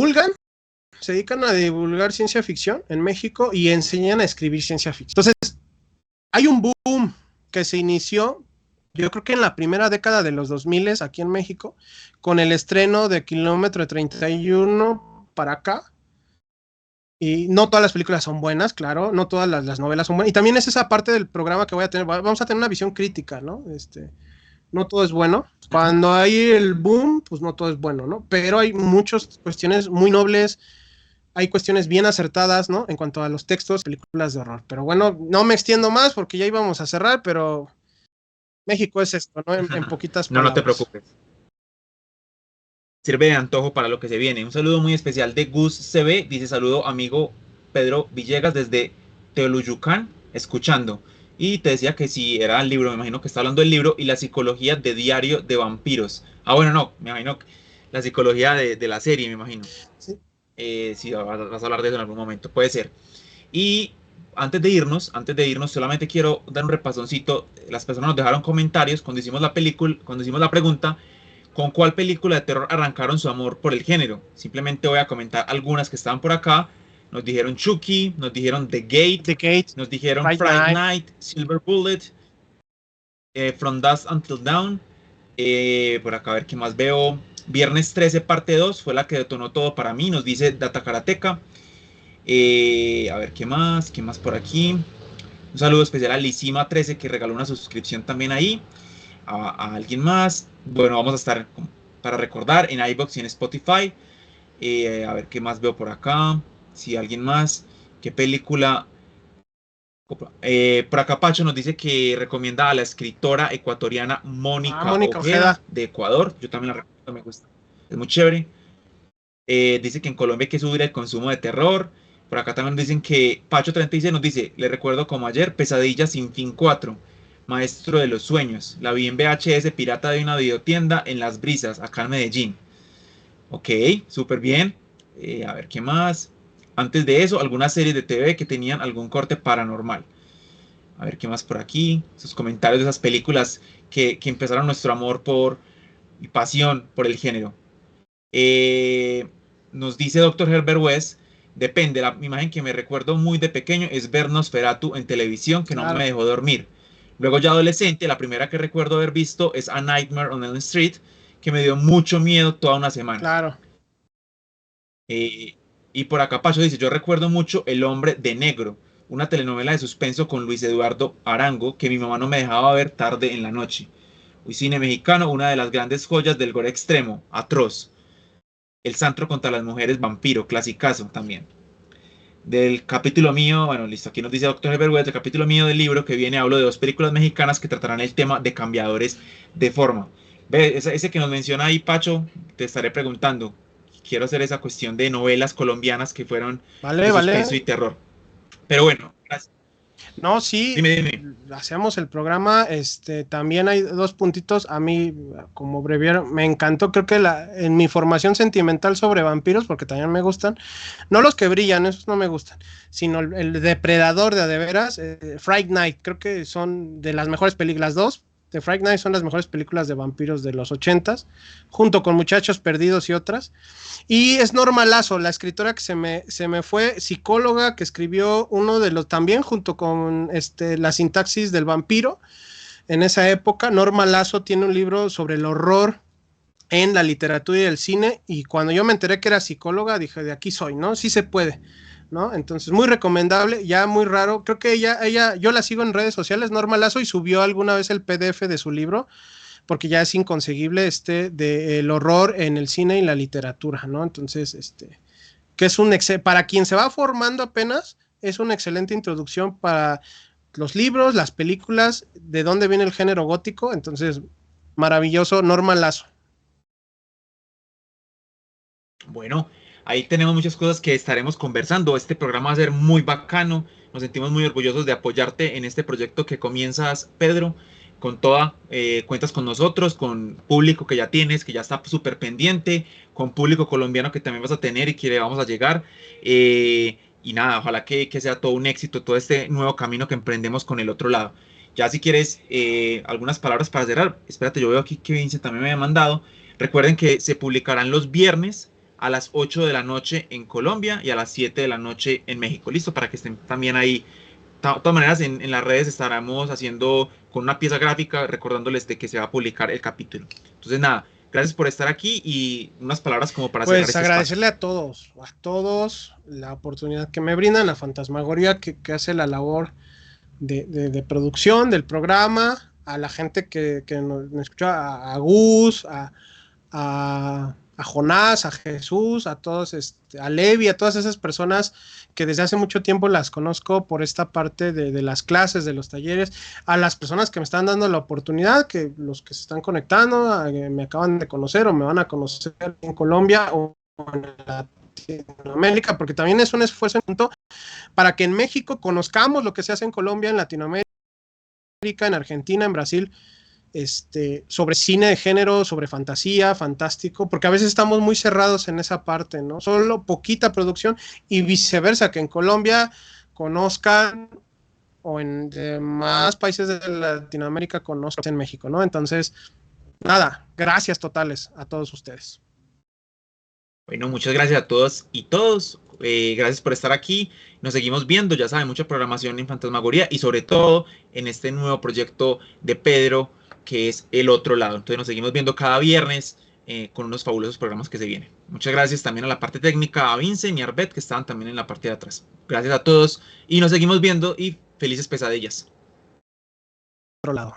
se dedican a divulgar ciencia ficción en México y enseñan a escribir ciencia ficción. Entonces, hay un boom que se inició, yo creo que en la primera década de los 2000 aquí en México, con el estreno de Kilómetro 31 para acá. Y no todas las películas son buenas, claro, no todas las novelas son buenas. Y también es esa parte del programa que voy a tener, vamos a tener una visión crítica, ¿no? No todo es bueno. Cuando hay el boom, pues no todo es bueno, ¿no? Pero hay muchas cuestiones muy nobles, hay cuestiones bien acertadas, ¿no? En cuanto a los textos, películas de horror. Pero bueno, no me extiendo más porque ya íbamos a cerrar, pero México es esto, ¿no? En poquitas
No, no te
palabras.
preocupes. Sirve de antojo para lo que se viene. Un saludo muy especial de Gus CB. Dice saludo amigo Pedro Villegas desde Teoluyucán, escuchando. Y te decía que si era el libro, me imagino que está hablando del libro y la psicología de Diario de Vampiros. Ah, bueno, no, me imagino la psicología de la serie, me imagino.
Sí.
Si vas a hablar de eso en algún momento, puede ser. Y antes de irnos, solamente quiero dar un repasoncito. Las personas nos dejaron comentarios cuando hicimos la película, cuando hicimos la pregunta, ¿con cuál película de terror arrancaron su amor por el género? Simplemente voy a comentar algunas que estaban por acá. Nos dijeron Chucky, nos dijeron The Gate, nos dijeron Fright Night, Silver Bullet, From Dusk Until Dawn. Por acá a ver qué más veo. Viernes 13 parte 2 fue la que detonó todo para mí, nos dice Data Karateka. A ver qué más por aquí. Un saludo especial a Lisima 13 que regaló una suscripción también ahí. A alguien más. Bueno, vamos a estar para recordar en iVoox y en Spotify. A ver qué más veo por acá. Si alguien más. ¿Qué película? Por acá Pacho nos dice que recomienda a la escritora ecuatoriana Mónica Ojeda de Ecuador. Yo también la recomiendo, me gusta. Es muy chévere. Dice que en Colombia hay que subir el consumo de terror. Por acá también dicen que Pacho 36 nos dice, le recuerdo como ayer, Pesadilla sin fin 4, Maestro de los Sueños. La vi en VHS pirata de una videotienda en Las Brisas, acá en Medellín. Ok, súper bien. A ver, ¿qué más? Antes de eso, algunas series de TV que tenían algún corte paranormal. A ver, ¿qué más por aquí? Sus comentarios de esas películas que empezaron nuestro amor por y pasión por el género. Nos dice Dr. Herbert West, depende, la imagen que me recuerdo muy de pequeño es ver Nosferatu en televisión, que no me dejó dormir. Luego ya adolescente, la primera que recuerdo haber visto es A Nightmare on Elm Street, que me dio mucho miedo toda una semana.
Claro.
Y por acá Pacho dice, yo recuerdo mucho El Hombre de Negro, una telenovela de suspenso con Luis Eduardo Arango, que mi mamá no me dejaba ver tarde en la noche. Uy, cine mexicano, una de las grandes joyas del gore extremo, atroz. El Santo contra las mujeres vampiro, clasicazo también. Del capítulo mío, bueno, listo, aquí nos dice Dr. Everwell, del capítulo mío del libro que viene, hablo de 2 películas mexicanas que tratarán el tema de cambiadores de forma. Ve, ese que nos menciona ahí, Pacho, te estaré preguntando. Quiero hacer esa cuestión de novelas colombianas que fueron de suspenso y terror. Pero bueno, gracias.
No, sí,
dime.
Hacemos el programa, también hay 2 puntitos, a mí como breviario me encantó, creo que en mi formación sentimental sobre vampiros, porque también me gustan, no los que brillan, esos no me gustan, sino el depredador de veras, Fright Night, creo que son de las mejores películas, 2 de Fright Night son las mejores películas de vampiros de los 80s, junto con Muchachos Perdidos y otras. Y es Norma Lazo, la escritora que se me fue, psicóloga, que escribió uno de los, también junto con la sintaxis del vampiro, en esa época. Norma Lazo tiene un libro sobre el horror en la literatura y el cine, y cuando yo me enteré que era psicóloga, dije, de aquí soy, ¿no? Sí se puede, ¿no? Entonces, muy recomendable, ya muy raro, creo que ella, yo la sigo en redes sociales, Norma Lazo, y subió alguna vez el PDF de su libro, porque ya es inconseguible de el horror en el cine y la literatura, ¿no? Entonces, que es para quien se va formando apenas, es una excelente introducción para los libros, las películas, de dónde viene el género gótico, entonces, maravilloso, Norma Lazo.
Bueno, ahí tenemos muchas cosas que estaremos conversando. Este programa va a ser muy bacano. Nos sentimos muy orgullosos de apoyarte en este proyecto que comienzas, Pedro. Con toda, cuentas con nosotros, con público que ya tienes, que ya está súper pendiente, con público colombiano que también vas a tener y que le vamos a llegar. Y nada, ojalá que sea todo un éxito, todo este nuevo camino que emprendemos con el otro lado. Ya si quieres algunas palabras para cerrar, espérate, yo veo aquí que Vince también me había mandado. Recuerden que se publicarán los viernes a las 8 de la noche en Colombia y a las 7 de la noche en México. Listo, para que estén también ahí todas maneras, en las redes estaremos haciendo con una pieza gráfica recordándoles de que se va a publicar el capítulo. Entonces, nada, gracias por estar aquí y unas palabras como para cerrar
Pues
este
agradecerle
espacio.
a todos la oportunidad que me brindan, la Fantasmagoría que hace la labor de producción del programa, a la gente que nos escucha, a Gus, a Jonás, a Jesús, a todos, a Levi, a todas esas personas que desde hace mucho tiempo las conozco por esta parte de las clases, de los talleres, a las personas que me están dando la oportunidad, que los que se están conectando, me acaban de conocer o me van a conocer en Colombia o en Latinoamérica, porque también es un esfuerzo para que en México conozcamos lo que se hace en Colombia, en Latinoamérica, en Argentina, en Brasil, sobre cine de género, sobre fantasía, fantástico, porque a veces estamos muy cerrados en esa parte, ¿no? Solo poquita producción y viceversa, que en Colombia conozcan o en más países de Latinoamérica conozcan en México, ¿no? Entonces, nada, gracias totales a todos ustedes.
Bueno, muchas gracias a todos y todos. Gracias por estar aquí. Nos seguimos viendo, ya saben, mucha programación en Fantasmagoría y sobre todo en este nuevo proyecto de Pedro, que es El Otro Lado. Entonces nos seguimos viendo cada viernes con unos fabulosos programas que se vienen. Muchas gracias también a la parte técnica, a Vincent y a Arbet, que estaban también en la parte de atrás. Gracias a todos y nos seguimos viendo y felices pesadillas.
Otro lado.